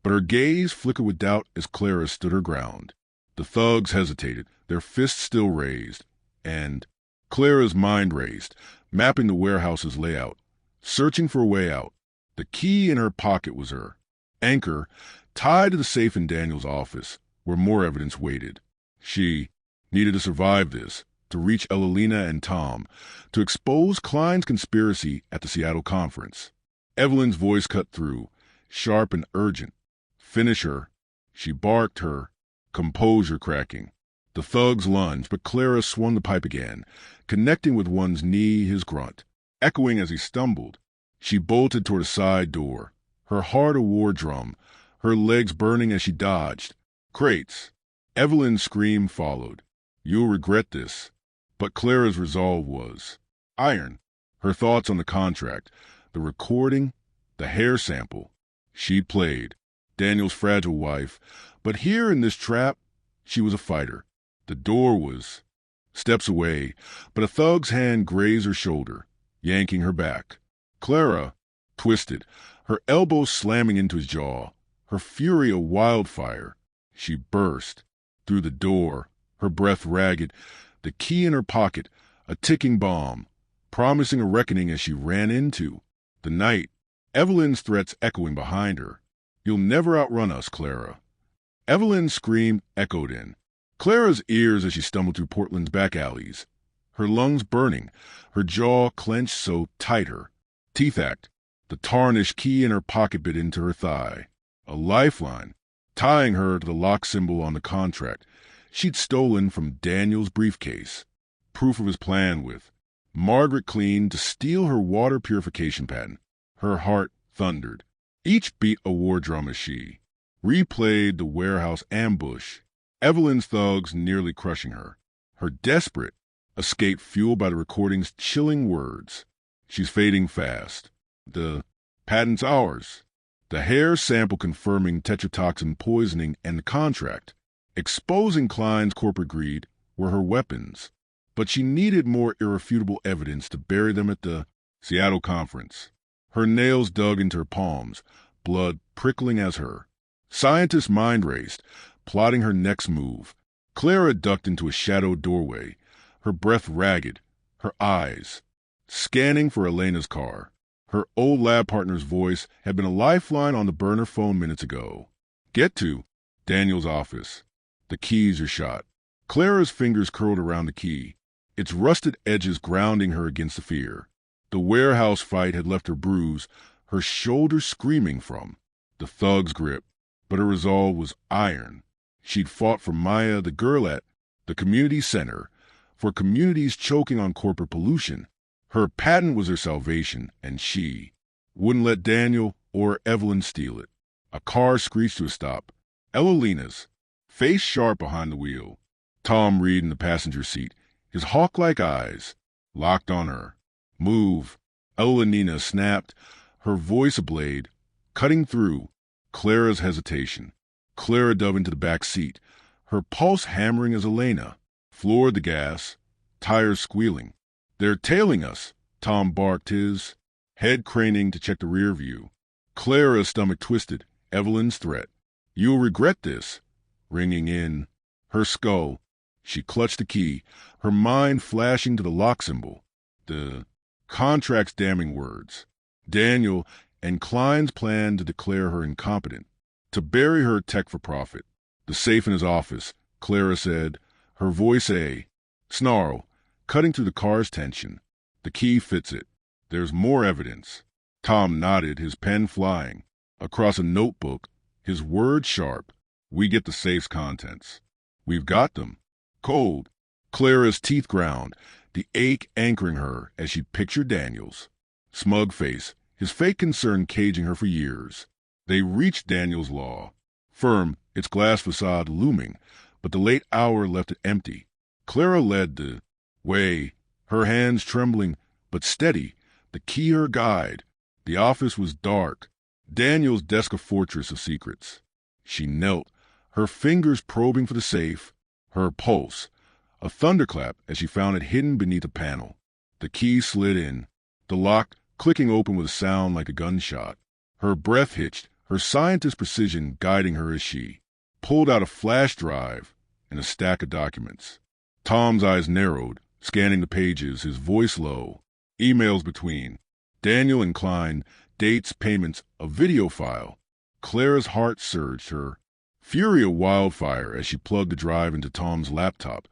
but her gaze flickered with doubt as Clara stood her ground. The thugs hesitated, their fists still raised, and Clara's mind raced, mapping the warehouse's layout, searching for a way out. The key in her pocket was her anchor, tied to the safe in Daniel's office, where more evidence waited. She needed to survive this, to reach Evelina and Tom, to expose Klein's conspiracy at the Seattle conference. Evelyn's voice cut through, sharp and urgent. Finish her. She barked, her composure cracking. The thugs lunged, but Clara swung the pipe again, connecting with one's knee, his grunt, echoing as he stumbled. She bolted toward a side door, her heart a war drum, her legs burning as she dodged. Crates. Evelyn's scream followed. You'll regret this. But Clara's resolve was iron. Her thoughts on the contract, the recording, the hair sample. She played Daniel's fragile wife, but here in this trap, she was a fighter. The door was steps away, but a thug's hand grazed her shoulder, yanking her back. Clara twisted, her elbow slamming into his jaw, her fury a wildfire. She burst through the door, her breath ragged, the key in her pocket, a ticking bomb, promising a reckoning as she ran into the night. Evelyn's threats echoing behind her. You'll never outrun us, Clara. Evelyn's scream echoed in Clara's ears as she stumbled through Portland's back alleys, her lungs burning, her jaw clenched so tight her teeth ached. The tarnished key in her pocket bit into her thigh, a lifeline, tying her to the lock symbol on the contract she'd stolen from Daniel's briefcase, proof of his plan with Margaret Clean to steal her water purification patent. Her heart thundered. Each beat a war drum as she replayed the warehouse ambush, Evelyn's thugs nearly crushing her. Her desperate escape fueled by the recording's chilling words. She's fading fast. The patent's ours. The hair sample confirming tetrodotoxin poisoning and the contract, exposing Klein's corporate greed, were her weapons. But she needed more irrefutable evidence to bury them at the Seattle conference. Her nails dug into her palms, blood prickling as her scientist's mind raced, plotting her next move. Clara ducked into a shadowed doorway, her breath ragged, her eyes scanning for Elena's car. Her old lab partner's voice had been a lifeline on the burner phone minutes ago. Get to Daniel's office. The keys are shot. Clara's fingers curled around the key, its rusted edges grounding her against the fear. The warehouse fight had left her bruised, her shoulders screaming from the thug's grip, but her resolve was iron. She'd fought for Maya, the girl at the community center, for communities choking on corporate pollution. Her patent was her salvation, and she wouldn't let Daniel or Evelyn steal it. A car screeched to a stop. Evelina's, face sharp behind the wheel. Tom Reed in the passenger seat, his hawk-like eyes locked on her. Move. Evelina snapped, her voice a blade, cutting through Clara's hesitation. Clara dove into the back seat, her pulse hammering as Elena floored the gas, tires squealing. They're tailing us, Tom barked, his head craning to check the rear view. Clara's stomach twisted, Evelyn's threat. You'll regret this, ringing in her skull. She clutched the key, her mind flashing to the lock symbol, the contract's damning words. Daniel and Klein's plan to declare her incompetent, to bury her tech for profit. The safe in his office, Clara said, her voice a snarl, cutting through the car's tension. The key fits it. There's more evidence. Tom nodded, his pen flying. Across a notebook, his words sharp. We get the safe's contents. We've got them. Cold. Clara's teeth ground, the ache anchoring her as she pictured Daniel's smug face, his fake concern caging her for years. They reached Daniel's law. Firm, its glass facade looming, but the late hour left it empty. Clara led the way, her hands trembling but steady, the key her guide. The office was dark, Daniel's desk a fortress of secrets. She knelt, her fingers probing for the safe, her pulse a thunderclap as she found it hidden beneath a panel. The key slid in, the lock clicking open with a sound like a gunshot. Her breath hitched, her scientist precision guiding her as she pulled out a flash drive and a stack of documents. Tom's eyes narrowed, scanning the pages, his voice low. Emails between Daniel and Klein, dates, payments, a video file. Clara's heart surged, her fury a wildfire as she plugged the drive into Tom's laptop,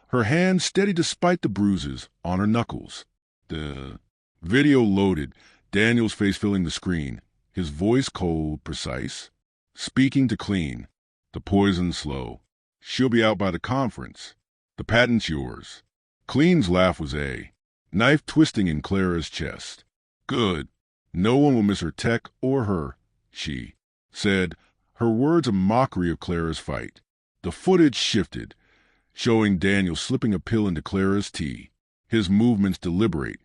her hand steady despite the bruises on her knuckles. The video loaded, Daniel's face filling the screen, his voice cold, precise, speaking to Clean. The poison slow. She'll be out by the conference. The patent's yours. Clean's laugh was a knife twisting in Clara's chest. Good. No one will miss her tech or her, she said, her words a mockery of Clara's fight. The footage shifted, showing Daniel slipping a pill into Clara's tea, his movements deliberate,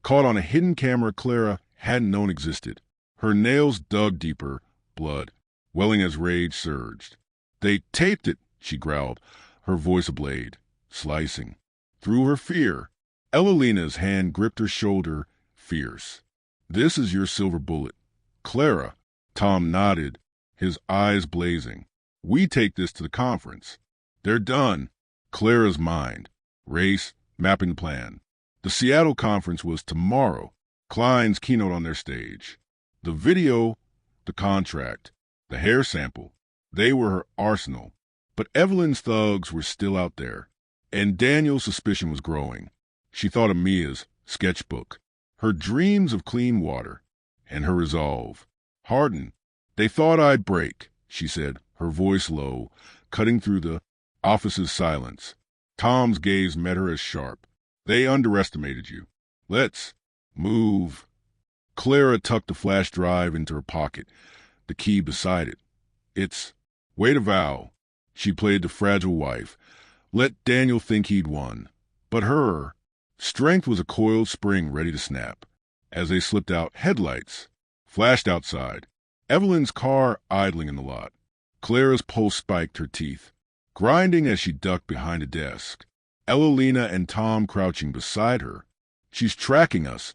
caught on a hidden camera Clara hadn't known existed. Her nails dug deeper, blood welling as rage surged. They taped it, she growled, her voice a blade, slicing. Through her fear, Evelina's hand gripped her shoulder, fierce. This is your silver bullet. Clara. Tom nodded, his eyes blazing. We take this to the conference. They're done. Clara's mind. Race, mapping the plan. The Seattle conference was tomorrow. Klein's keynote on their stage. The video, the contract, the hair sample. They were her arsenal. But Evelyn's thugs were still out there. And Daniel's suspicion was growing. She thought of Mia's sketchbook, her dreams of clean water, and her resolve. Harden. They thought I'd break, she said, her voice low, cutting through the office's silence. Tom's gaze met her as sharp. They underestimated you. Let's move. Clara tucked the flash drive into her pocket, the key beside it. It's wait a vow. She played the fragile wife. Let Daniel think he'd won. But her strength was a coiled spring ready to snap. As they slipped out, headlights flashed outside. Evelyn's car idling in the lot. Clara's pulse spiked, her teeth grinding as she ducked behind a desk. Evelina and Tom crouching beside her. She's tracking us,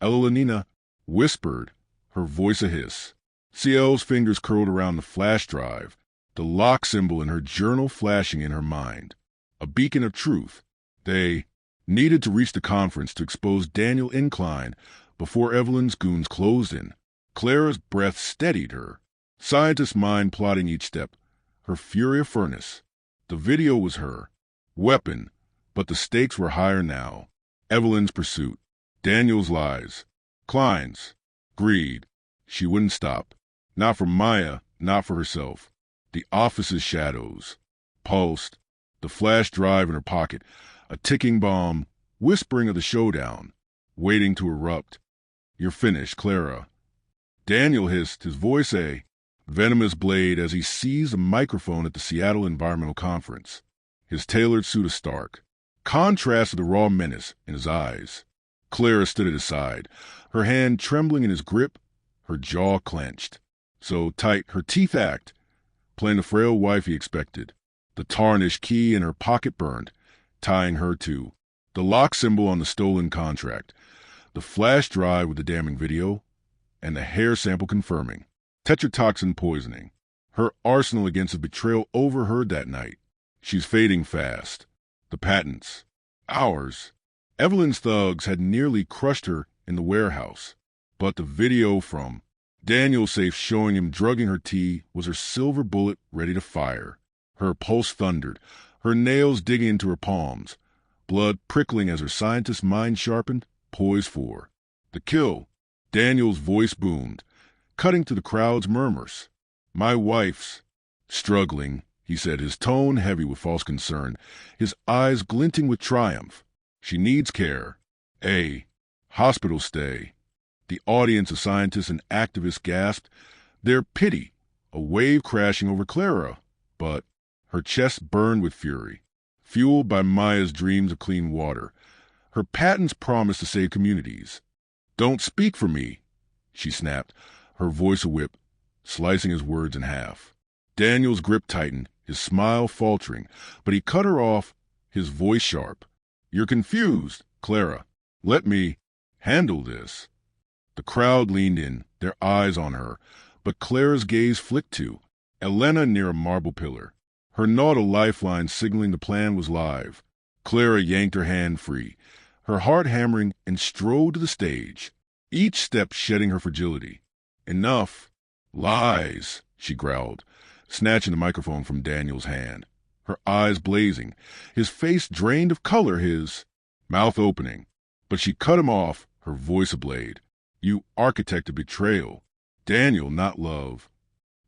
Evelina whispered, her voice a hiss. CL's fingers curled around the flash drive, the lock symbol in her journal flashing in her mind. A beacon of truth. They needed to reach the conference to expose Daniel Incline before Evelyn's goons closed in. Clara's breath steadied her, scientist's mind plotting each step, her fury a furnace. The video was her weapon, but the stakes were higher now. Evelyn's pursuit, Daniel's lies, Klein's greed. She wouldn't stop. Not for Maya, not for herself. The office's shadows pulsed, the flash drive in her pocket, a ticking bomb, whispering of the showdown, waiting to erupt. You're finished, Clara. Daniel hissed, his voice a venomous blade as he seized a microphone at the Seattle Environmental Conference. His tailored suit a stark contrast to the raw menace in his eyes. Clara stood at his side, her hand trembling in his grip, her jaw clenched. So tight, her teeth ached, playing the frail wife he expected. The tarnished key in her pocket burned, tying her to the lock symbol on the stolen contract, the flash drive with the damning video, and the hair sample confirming tetrotoxin poisoning. Her arsenal against the betrayal overheard that night. She's fading fast. The patents. Ours. Evelyn's thugs had nearly crushed her in the warehouse. But the video from Daniel's safe showing him drugging her tea was her silver bullet ready to fire. Her pulse thundered, her nails digging into her palms, blood prickling as her scientist's mind sharpened, poised for the kill. Daniel's voice boomed, cutting to the crowd's murmurs. My wife's struggling, he said, his tone heavy with false concern, his eyes glinting with triumph. She needs care. A hospital stay. The audience of scientists and activists gasped, their pity, a wave crashing over Clara. But her chest burned with fury, fueled by Maya's dreams of clean water. Her patents promised to save communities. Don't speak for me, she snapped, her voice a whip, slicing his words in half. Daniel's grip tightened, his smile faltering, but he cut her off, his voice sharp. You're confused, Clara. Let me handle this. The crowd leaned in, their eyes on her, but Clara's gaze flicked to Elena near a marble pillar. Her knot a lifeline signaling the plan was live. Clara yanked her hand free, her heart hammering, and strode to the stage, each step shedding her fragility. Enough. Lies, she growled, snatching the microphone from Daniel's hand, her eyes blazing, his face drained of color, his mouth opening. But she cut him off, her voice ablade. You architect of betrayal. Daniel, not love.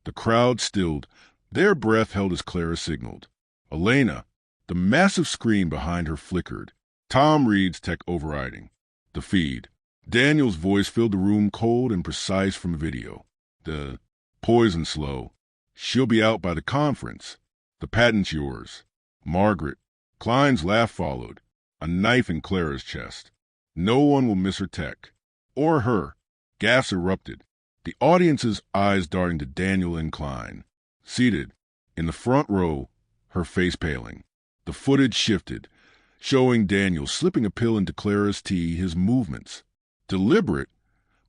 The crowd stilled, their breath held as Clara signaled. Elena, the massive screen behind her flickered. Tom Reed's tech overriding. The feed. Daniel's voice filled the room cold and precise from video. The poison slow. She'll be out by the conference. The patent's yours. Margaret. Klein's laugh followed, a knife in Clara's chest. No one will miss her tech. Or her. Gaffs erupted, the audience's eyes darting to Daniel and Klein. Seated, in the front row, her face paling. The footage shifted, showing Daniel slipping a pill into Clara's tea, his movements. Deliberate,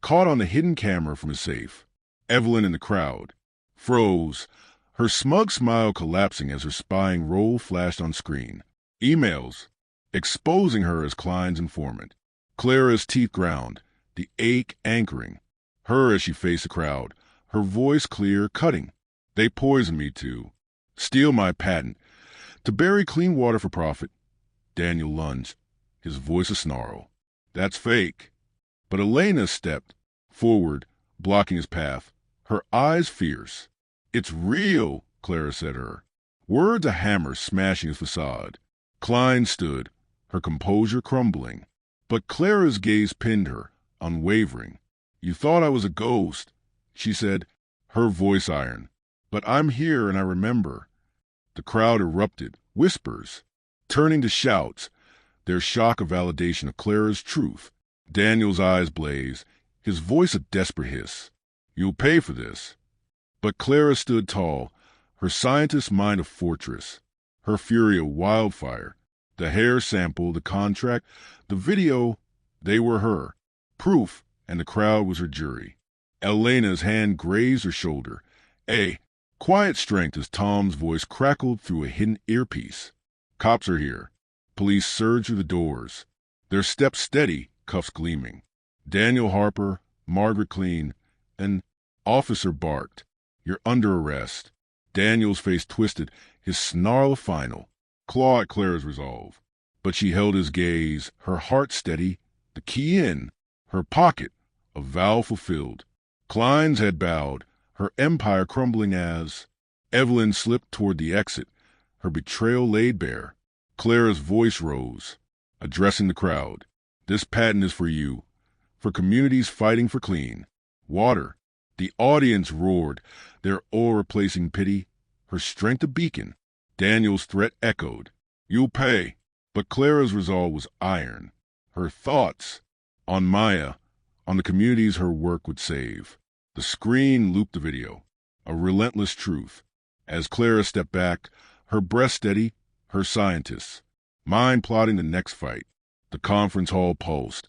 caught on the hidden camera from his safe. Evelyn in the crowd froze, her smug smile collapsing as her spying role flashed on screen. Emails, exposing her as Klein's informant. Clara's teeth ground, the ache anchoring. Her as she faced the crowd, her voice clear, cutting. They poisoned me to steal my patent, to bury clean water for profit. Daniel lunged, his voice a snarl. That's fake. But Elena stepped forward, blocking his path, her eyes fierce. It's real, Clara said her, words a hammer smashing his facade. Klein stood, her composure crumbling. But Clara's gaze pinned her, unwavering. You thought I was a ghost, she said, her voice iron. But I'm here and I remember. The crowd erupted, whispers, turning to shouts, their shock of validation of Clara's truth. Daniel's eyes blazed, his voice a desperate hiss. You'll pay for this. But Clara stood tall, her scientist mind a fortress, her fury a wildfire. The hair sample, the contract, the video, they were her. Proof, and the crowd was her jury. Elena's hand grazed her shoulder. Quiet strength as Tom's voice crackled through a hidden earpiece. Cops are here. Police surged through the doors, their steps steady, cuffs gleaming. Daniel Harper, Margaret Clean, an officer barked. You're under arrest. Daniel's face twisted, his snarl final. Claw at Clara's resolve. But she held his gaze, her heart steady, the key in, her pocket, a vow fulfilled. Klein's head bowed, her empire crumbling as Evelyn slipped toward the exit, her betrayal laid bare. Clara's voice rose, addressing the crowd. This patent is for you, for communities fighting for clean water. The audience roared, their awe-replacing pity, her strength a beacon. Daniel's threat echoed. You'll pay. But Clara's resolve was iron. Her thoughts on Maya, on the communities her work would save. The screen looped the video, a relentless truth. As Clara stepped back, her breath steady, her scientists, mind plotting the next fight. The conference hall pulsed,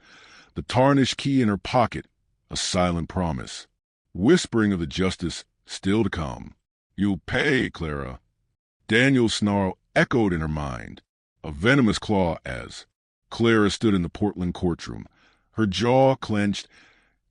the tarnished key in her pocket, a silent promise, whispering of the justice still to come. You'll pay, Clara. Daniel's snarl echoed in her mind, a venomous claw as Clara stood in the Portland courtroom, her jaw clenched,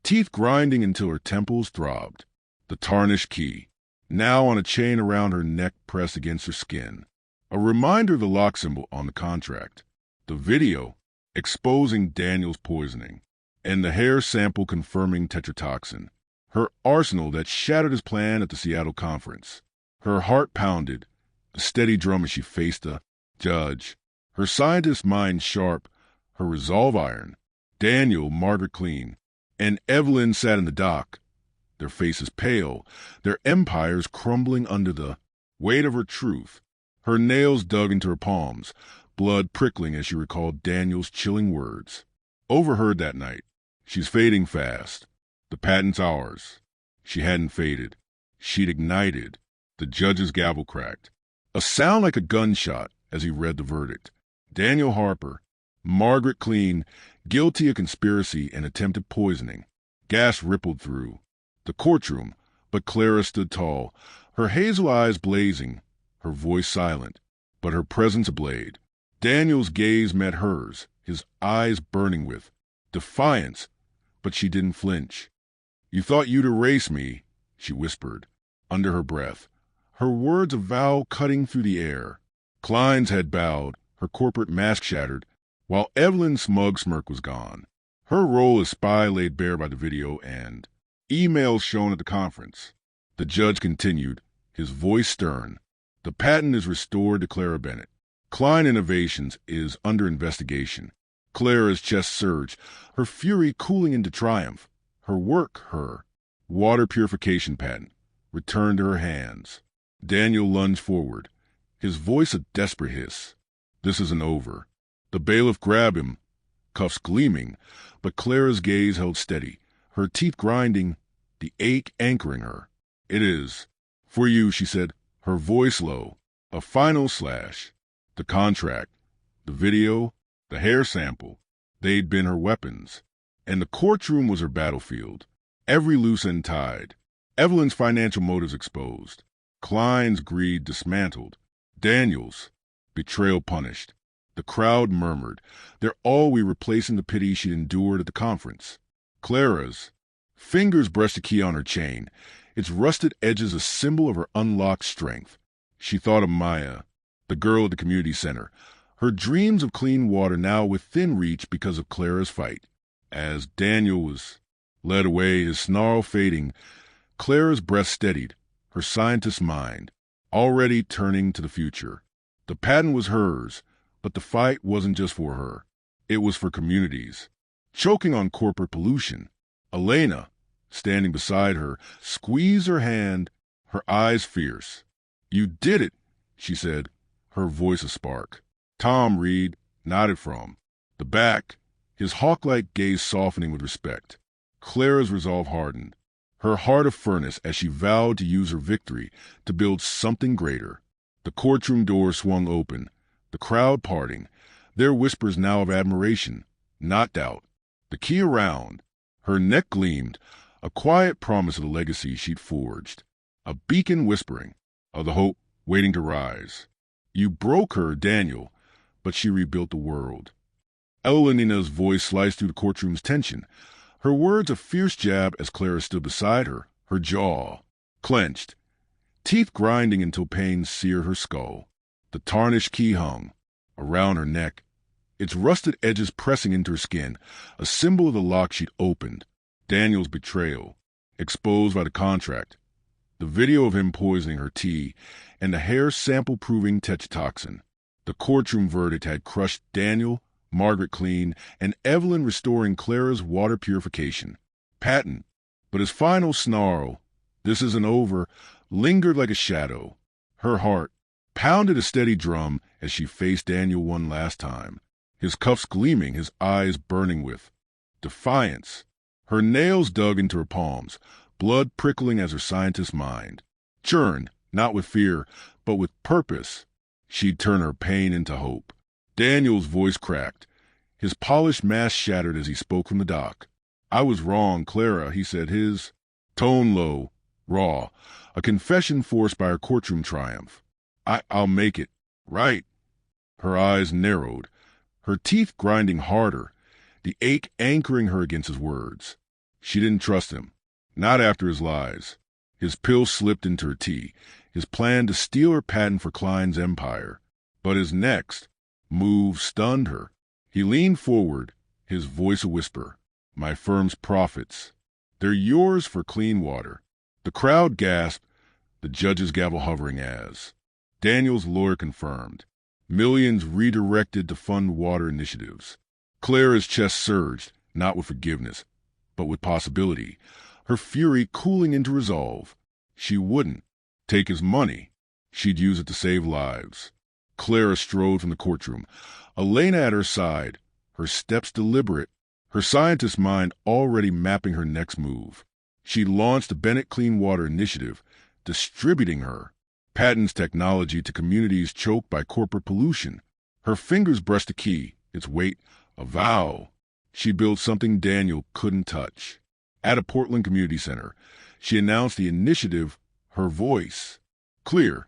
teeth grinding until her temples throbbed. The tarnished key, now on a chain around her neck pressed against her skin, a reminder of the lock symbol on the contract. The video, exposing Daniel's poisoning, and the hair sample confirming tetrodotoxin. Her arsenal that shattered his plan at the Seattle conference. Her heart pounded, a steady drum as she faced the judge. Her scientist mind sharp, her resolve iron. Daniel, Margaret Clean, and Evelyn sat in the dock, their faces pale, their empires crumbling under the weight of her truth. Her nails dug into her palms, blood prickling as she recalled Daniel's chilling words. Overheard that night. She's fading fast. The patent's ours. She hadn't faded. She'd ignited. The judge's gavel cracked. A sound like a gunshot as he read the verdict. Daniel Harper, Margaret Clean, guilty of conspiracy and attempted poisoning. Gas rippled through the courtroom, but Clara stood tall, her hazel eyes blazing, her voice silent, but her presence ablaze. Daniel's gaze met hers, his eyes burning with defiance, but she didn't flinch. "You thought you'd erase me," she whispered, under her breath, her words a vow cutting through the air. Klein's head bowed, her corporate mask shattered, while Evelyn's smug smirk was gone. Her role as spy laid bare by the video and emails shown at the conference. The judge continued, his voice stern. "The patent is restored to Clara Bennett. Klein Innovations is under investigation." Clara's chest surged, her fury cooling into triumph. Her work, her water purification patent, returned to her hands. Daniel lunged forward, his voice a desperate hiss. "This isn't over." The bailiff grabbed him, cuffs gleaming, but Clara's gaze held steady, her teeth grinding, the ache anchoring her. "It is. For you," she said, her voice low. A final slash. The contract, the video, the hair sample, they'd been her weapons. And the courtroom was her battlefield. Every loose end tied. Evelyn's financial motives exposed. Klein's greed dismantled. Daniel's betrayal punished. The crowd murmured, "They're always replacing the pity she'd endured at the conference." Clara's fingers brushed a key on her chain, its rusted edges a symbol of her unlocked strength. She thought of Maya, the girl at the community center, her dreams of clean water now within reach because of Clara's fight. As Daniel was led away, his snarl fading, Clara's breath steadied, her scientist's mind already turning to the future. The patent was hers, but the fight wasn't just for her. It was for communities. Choking on corporate pollution, Elena, standing beside her, squeezed her hand, her eyes fierce. "You did it," she said, her voice a spark. Tom Reed nodded from the back, his hawk-like gaze softening with respect. Clara's resolve hardened, her heart a furnace as she vowed to use her victory to build something greater. The courtroom door swung open, the crowd parting, their whispers now of admiration, not doubt. The key around, her neck gleamed, a quiet promise of the legacy she'd forged, a beacon whispering of the hope waiting to rise. "You broke her, Daniel, but she rebuilt the world." Elenina's voice sliced through the courtroom's tension, her words a fierce jab as Clara stood beside her, her jaw clenched, teeth grinding until pain seared her skull. The tarnished key hung around her neck, its rusted edges pressing into her skin, a symbol of the lock she'd opened. Daniel's betrayal, exposed by the contract, the video of him poisoning her tea, and the hair sample proving tetrodotoxin. The courtroom verdict had crushed Daniel, Margaret Clean, and Evelyn, restoring Clara's water purification patent. But his final snarl, "This isn't over," lingered like a shadow. Her heart pounded a steady drum as she faced Daniel one last time, his cuffs gleaming, his eyes burning with defiance. Her nails dug into her palms, blood prickling as her scientist's mind churned, not with fear, but with purpose. She'd turn her pain into hope. Daniel's voice cracked, his polished mask shattered as he spoke from the dock. "I was wrong, Clara," he said, his tone low, raw, a confession forced by her courtroom triumph. I'll make it right." Her eyes narrowed, her teeth grinding harder, the ache anchoring her against his words. She didn't trust him, not after his lies. His pill slipped into her tea, his plan to steal her patent for Klein's empire. But his next move stunned her. He leaned forward, his voice a whisper. "My firm's profits, they're yours for clean water." The crowd gasped, the judge's gavel hovering as Daniel's lawyer confirmed. Millions redirected to fund water initiatives. Clara's chest surged, not with forgiveness, but with possibility, her fury cooling into resolve. She wouldn't take his money. She'd use it to save lives. Clara strode from the courtroom, Elena at her side, her steps deliberate, her scientist's mind already mapping her next move. She launched the Bennett Clean Water Initiative, distributing her patents technology to communities choked by corporate pollution. Her fingers brushed the key, its weight a vow. She built something Daniel couldn't touch. At a Portland community center, she announced the initiative, her voice clear,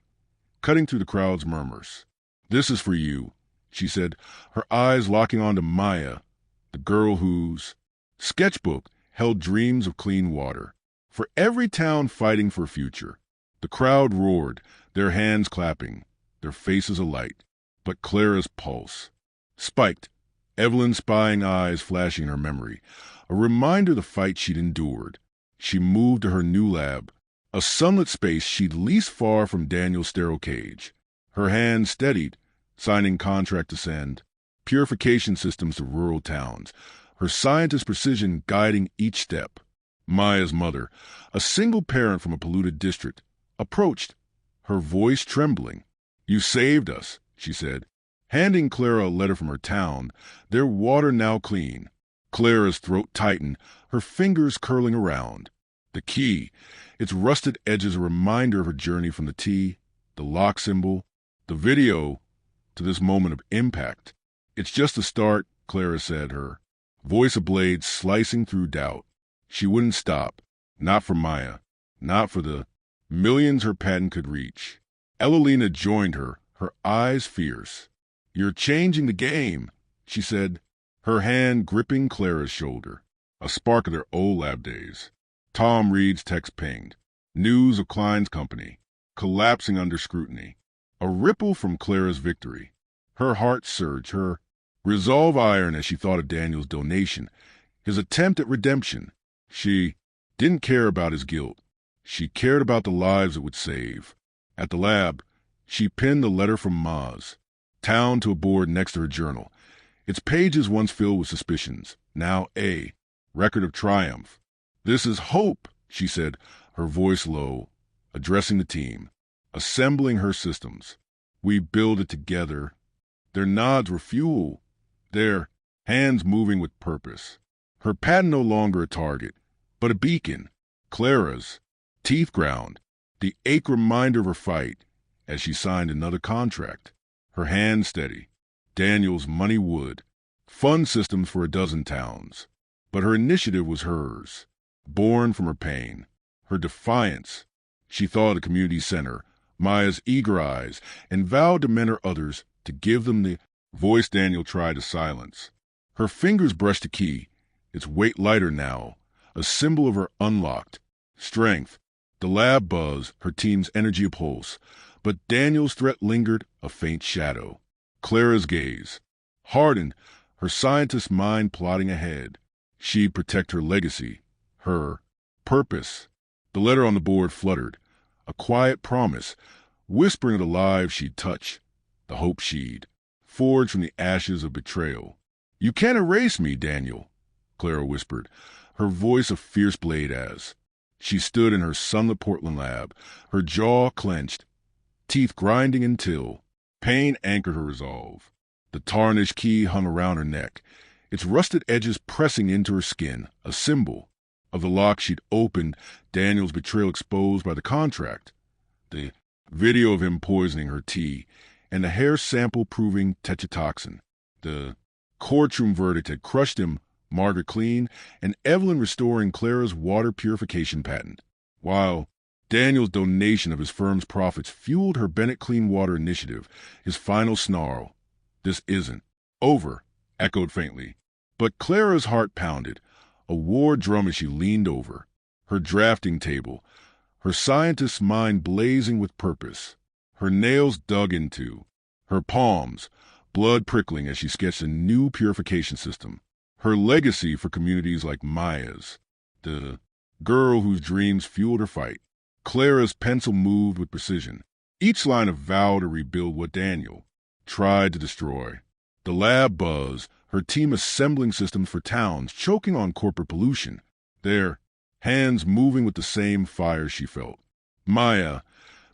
cutting through the crowd's murmurs. "This is for you," she said, her eyes locking onto Maya, the girl whose sketchbook held dreams of clean water. For every town fighting for a future. The crowd roared, their hands clapping, their faces alight. But Clara's pulse spiked, Evelyn's spying eyes flashing in her memory, a reminder of the fight she'd endured. She moved to her new lab, a sunlit space she'd least far from Daniel's sterile cage. Her hand steadied, signing contract to send purification systems to rural towns, her scientist precision guiding each step. Maya's mother, a single parent from a polluted district, approached, her voice trembling. "You saved us," she said, handing Clara a letter from her town, their water now clean. Clara's throat tightened, her fingers curling around. The key, its rusted edges a reminder of her journey from the T, the lock symbol, the video, to this moment of impact. "It's just the start," Clara said, her voice a blade slicing through doubt. She wouldn't stop, not for Maya, not for the millions her patent could reach. Evelina joined her, her eyes fierce. "You're changing the game," she said, her hand gripping Clara's shoulder, a spark of their old lab days. Tom Reed's text pinged. News of Klein's company, collapsing under scrutiny. A ripple from Clara's victory. Her heart surged, her resolve iron as she thought of Daniel's donation, his attempt at redemption. She didn't care about his guilt. She cared about the lives it would save. At the lab, she pinned the letter from Maz, town to a board next to her journal. Its pages once filled with suspicions, now a record of triumph. "This is hope," she said, her voice low, addressing the team, assembling her systems. "We build it together." Their nods were fuel, their hands moving with purpose. Her patent no longer a target, but a beacon. Clara's, teeth ground, the ache reminder of her fight as she signed another contract. Her hand steady. Daniel's money would fund systems for a dozen towns. But her initiative was hers, born from her pain, her defiance. She thought of the community center, Maya's eager eyes, and vowed to mentor others, to give them the voice Daniel tried to silence. Her fingers brushed the key, its weight lighter now, a symbol of her unlocked strength. The lab buzz, her team's energy a pulse, but Daniel's threat lingered, a faint shadow. Clara's gaze hardened, her scientist's mind plotting ahead. She'd protect her legacy, her purpose. The letter on the board fluttered, a quiet promise, whispering of the lives she'd touch, the hope she'd forged from the ashes of betrayal. "You can't erase me, Daniel," Clara whispered, her voice a fierce blade as she stood in her sunlit Portland lab, her jaw clenched, teeth grinding until pain anchored her resolve. The tarnished key hung around her neck, its rusted edges pressing into her skin, a symbol of the lock she'd opened, Daniel's betrayal exposed by the contract, the video of him poisoning her tea, and the hair sample proving tetrodotoxin. The courtroom verdict had crushed him, Margaret clean, and Evelyn restoring Clara's water purification patent, while Daniel's donation of his firm's profits fueled her Bennett Clean Water initiative. His final snarl, "This isn't over," echoed faintly. But Clara's heart pounded, a war drum as she leaned over, her drafting table, her scientist's mind blazing with purpose, her nails dug into, her palms, blood prickling as she sketched a new purification system. Her legacy for communities like Maya's, the girl whose dreams fueled her fight. Clara's pencil moved with precision, each line a vow to rebuild what Daniel tried to destroy. The lab buzz, her team assembling systems for towns, choking on corporate pollution, their hands moving with the same fire she felt. Maya,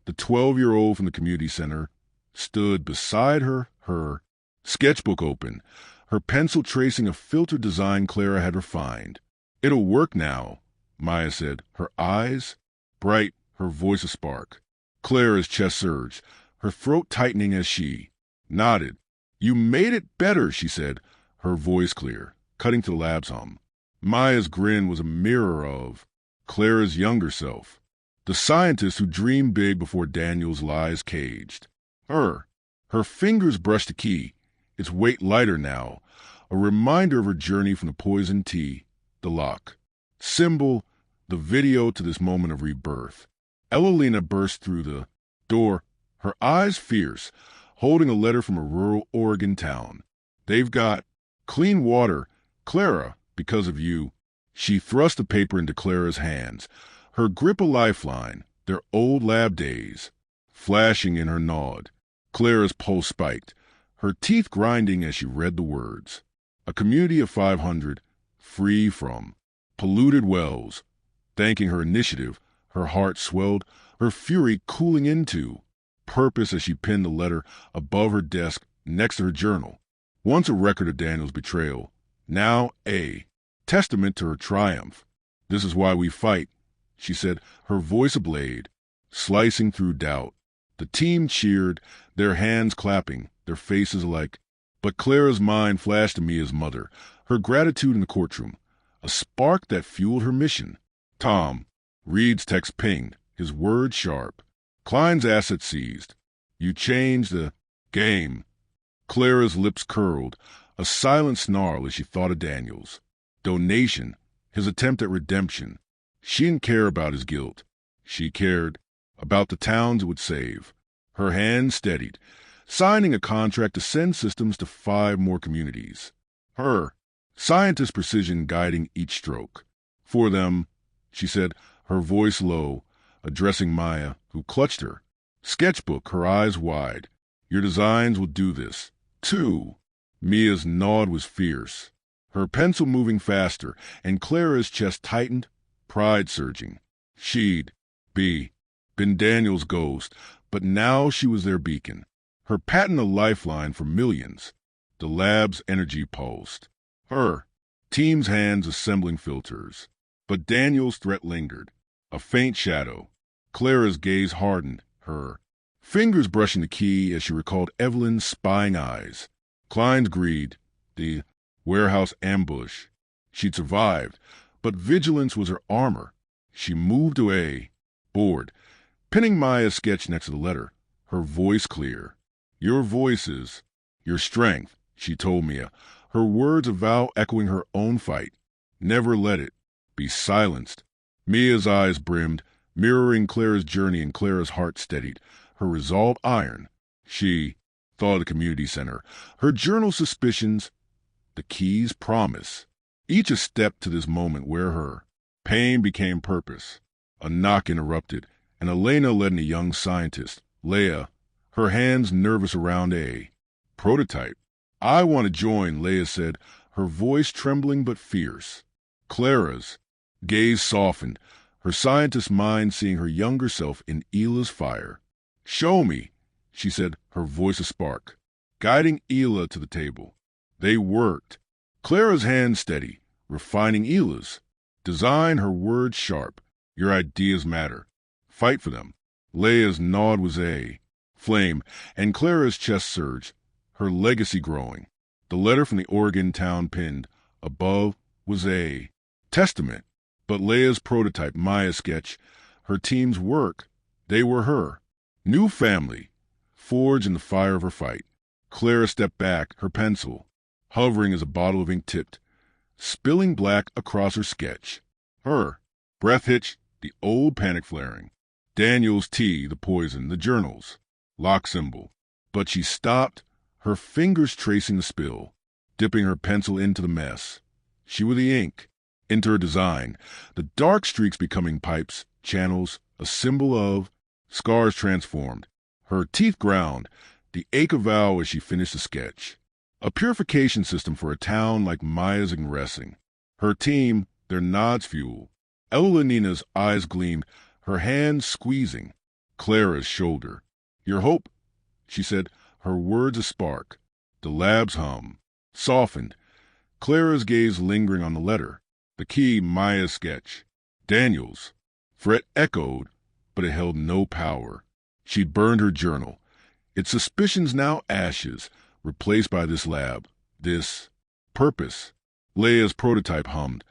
the 12-year-old from the community center, stood beside her, her sketchbook open, her pencil tracing a filtered design Clara had refined. "It'll work now," Maya said, her eyes bright, her voice a spark. Clara's chest surged, her throat tightening as she nodded. You made it better, she said, her voice clear, cutting to the lab's hum. Maya's grin was a mirror of Clara's younger self, the scientist who dreamed big before Daniel's lies caged. Her fingers brushed the key, its weight lighter now, a reminder of her journey from the poison tea, the lock. Symbol, the video to this moment of rebirth. Evelina burst through the door, her eyes fierce, holding a letter from a rural Oregon town. They've got clean water, Clara, because of you. She thrust the paper into Clara's hands, her grip a lifeline, their old lab days, flashing in her nod. Clara's pulse spiked, her teeth grinding as she read the words. A community of 500, free from polluted wells. Thanking her initiative, her heart swelled, her fury cooling into purpose as she pinned the letter above her desk next to her journal. Once a record of Daniel's betrayal, now a testament to her triumph. This is why we fight, she said, her voice a blade, slicing through doubt. The team cheered, their hands clapping, their faces alike. But Clara's mind flashed to Mia's mother, her gratitude in the courtroom, a spark that fueled her mission. Tom, Reed's text pinged, his words sharp. Klein's asset seized. You changed the game. Clara's lips curled, a silent snarl as she thought of Daniel's donation, his attempt at redemption. She didn't care about his guilt. She cared about the towns it would save. Her hand steadied, signing a contract to send systems to 5 more communities. Her scientist precision guiding each stroke. For them, she said, her voice low, addressing Maya, who clutched her. Sketchbook, her eyes wide. Your designs will do this, too. Mia's nod was fierce, her pencil moving faster, and Clara's chest tightened, pride surging. She'd been Daniel's ghost, but now she was their beacon, her patent a lifeline for millions. The lab's energy pulsed. Her team's hands assembling filters. But Daniel's threat lingered, a faint shadow. Clara's gaze hardened, her fingers brushing the key as she recalled Evelyn's spying eyes. Klein's greed, the warehouse ambush. She'd survived, but vigilance was her armor. She moved away, bored, pinning Maya's sketch next to the letter, her voice clear. Your voices, your strength, she told Mia, her words a vow echoing her own fight. Never let it be silenced. Mia's eyes brimmed, mirroring Clara's journey, and Clara's heart steadied, her resolve iron. She thought of the community center, her journal suspicions, the key's promise. Each a step to this moment where her pain became purpose. A knock interrupted, and Elena led in a young scientist, Leia, her hands nervous around a prototype. I want to join, Leia said, her voice trembling but fierce. Clara's gaze softened, her scientist mind seeing her younger self in Ela's fire. Show me, she said, her voice a spark, guiding Ela to the table. They worked. Clara's hand steady, refining Ela's. Design, her words sharp. Your ideas matter. Fight for them. Leia's nod was a flame, and Clara's chest surged, her legacy growing. The letter from the Oregon town pinned above was a testament. But Leia's prototype, Maya's sketch, her team's work, they were her. New family, forged in the fire of her fight. Clara stepped back, her pencil hovering as a bottle of ink tipped, spilling black across her sketch. Her breath hitched, the old panic flaring. Daniel's tea, the poison, the journals, lock symbol. But she stopped, her fingers tracing the spill, dipping her pencil into the mess. She with the ink, into her design, the dark streaks becoming pipes, channels, a symbol of scars transformed. Her teeth ground, the ache of vow as she finished the sketch. A purification system for a town like Maya's ingressing. Her team, their nods fuel. Evelina's eyes gleamed, her hands squeezing Clara's shoulder. Your hope, she said, her words a spark. The lab's hum softened, Clara's gaze lingering on the letter. The key, Maya's sketch. Daniel's. Threat echoed, but it held no power. She'd burned her journal, its suspicions now ashes, replaced by this lab, this purpose. Leia's prototype hummed,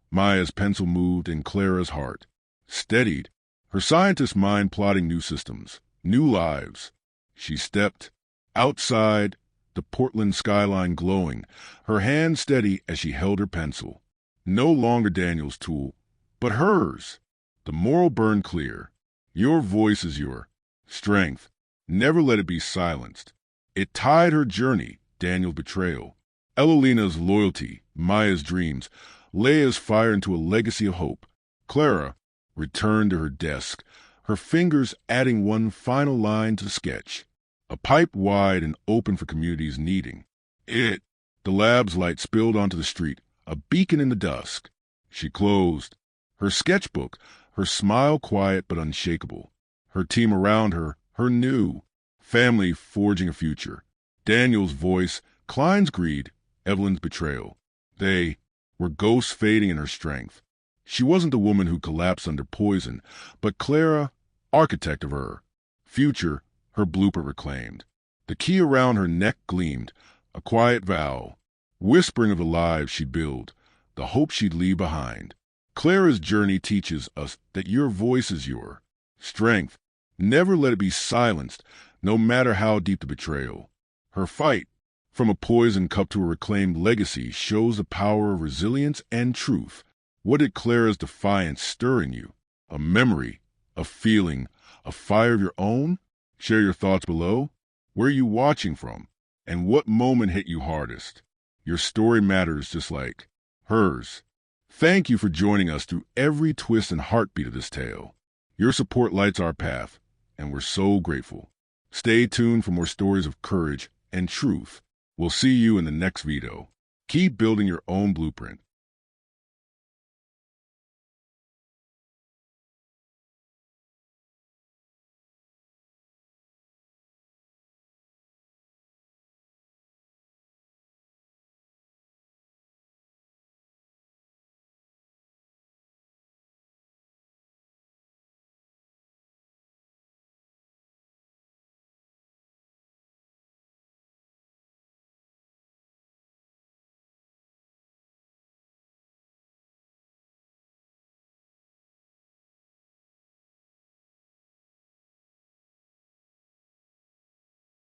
Maya's pencil moved, and Clara's heart steadied, her scientist mind plotting new systems, new lives. She stepped outside, the Portland skyline glowing, her hand steady as she held her pencil. No longer Daniel's tool, but hers. The moral burned clear. Your voice is your strength. Never let it be silenced. It tied her journey, Daniel's betrayal, Elolina's loyalty, Maya's dreams, Leia's fire into a legacy of hope. Clara returned to her desk, her fingers adding one final line to the sketch. A pipe wide and open for communities needing it. The lab's light spilled onto the street, a beacon in the dusk. She closed her sketchbook, her smile quiet but unshakable. Her team around her, her new family forging a future. Daniel's voice, Klein's greed, Evelyn's betrayal. They were ghosts fading in her strength. She wasn't the woman who collapsed under poison, but Clara, architect of her future, her blueprint reclaimed. The key around her neck gleamed, a quiet vow, whispering of the lives she'd build, the hope she'd leave behind. Clara's journey teaches us that your voice is your strength. Never let it be silenced, no matter how deep the betrayal. Her fight, from a poisoned cup to a reclaimed legacy, shows the power of resilience and truth. What did Clara's defiance stir in you? A memory, a feeling, a fire of your own? Share your thoughts below. Where are you watching from? And what moment hit you hardest? Your story matters just like hers. Thank you for joining us through every twist and heartbeat of this tale. Your support lights our path, and we're so grateful. Stay tuned for more stories of courage and truth. We'll see you in the next video. Keep building your own blueprint.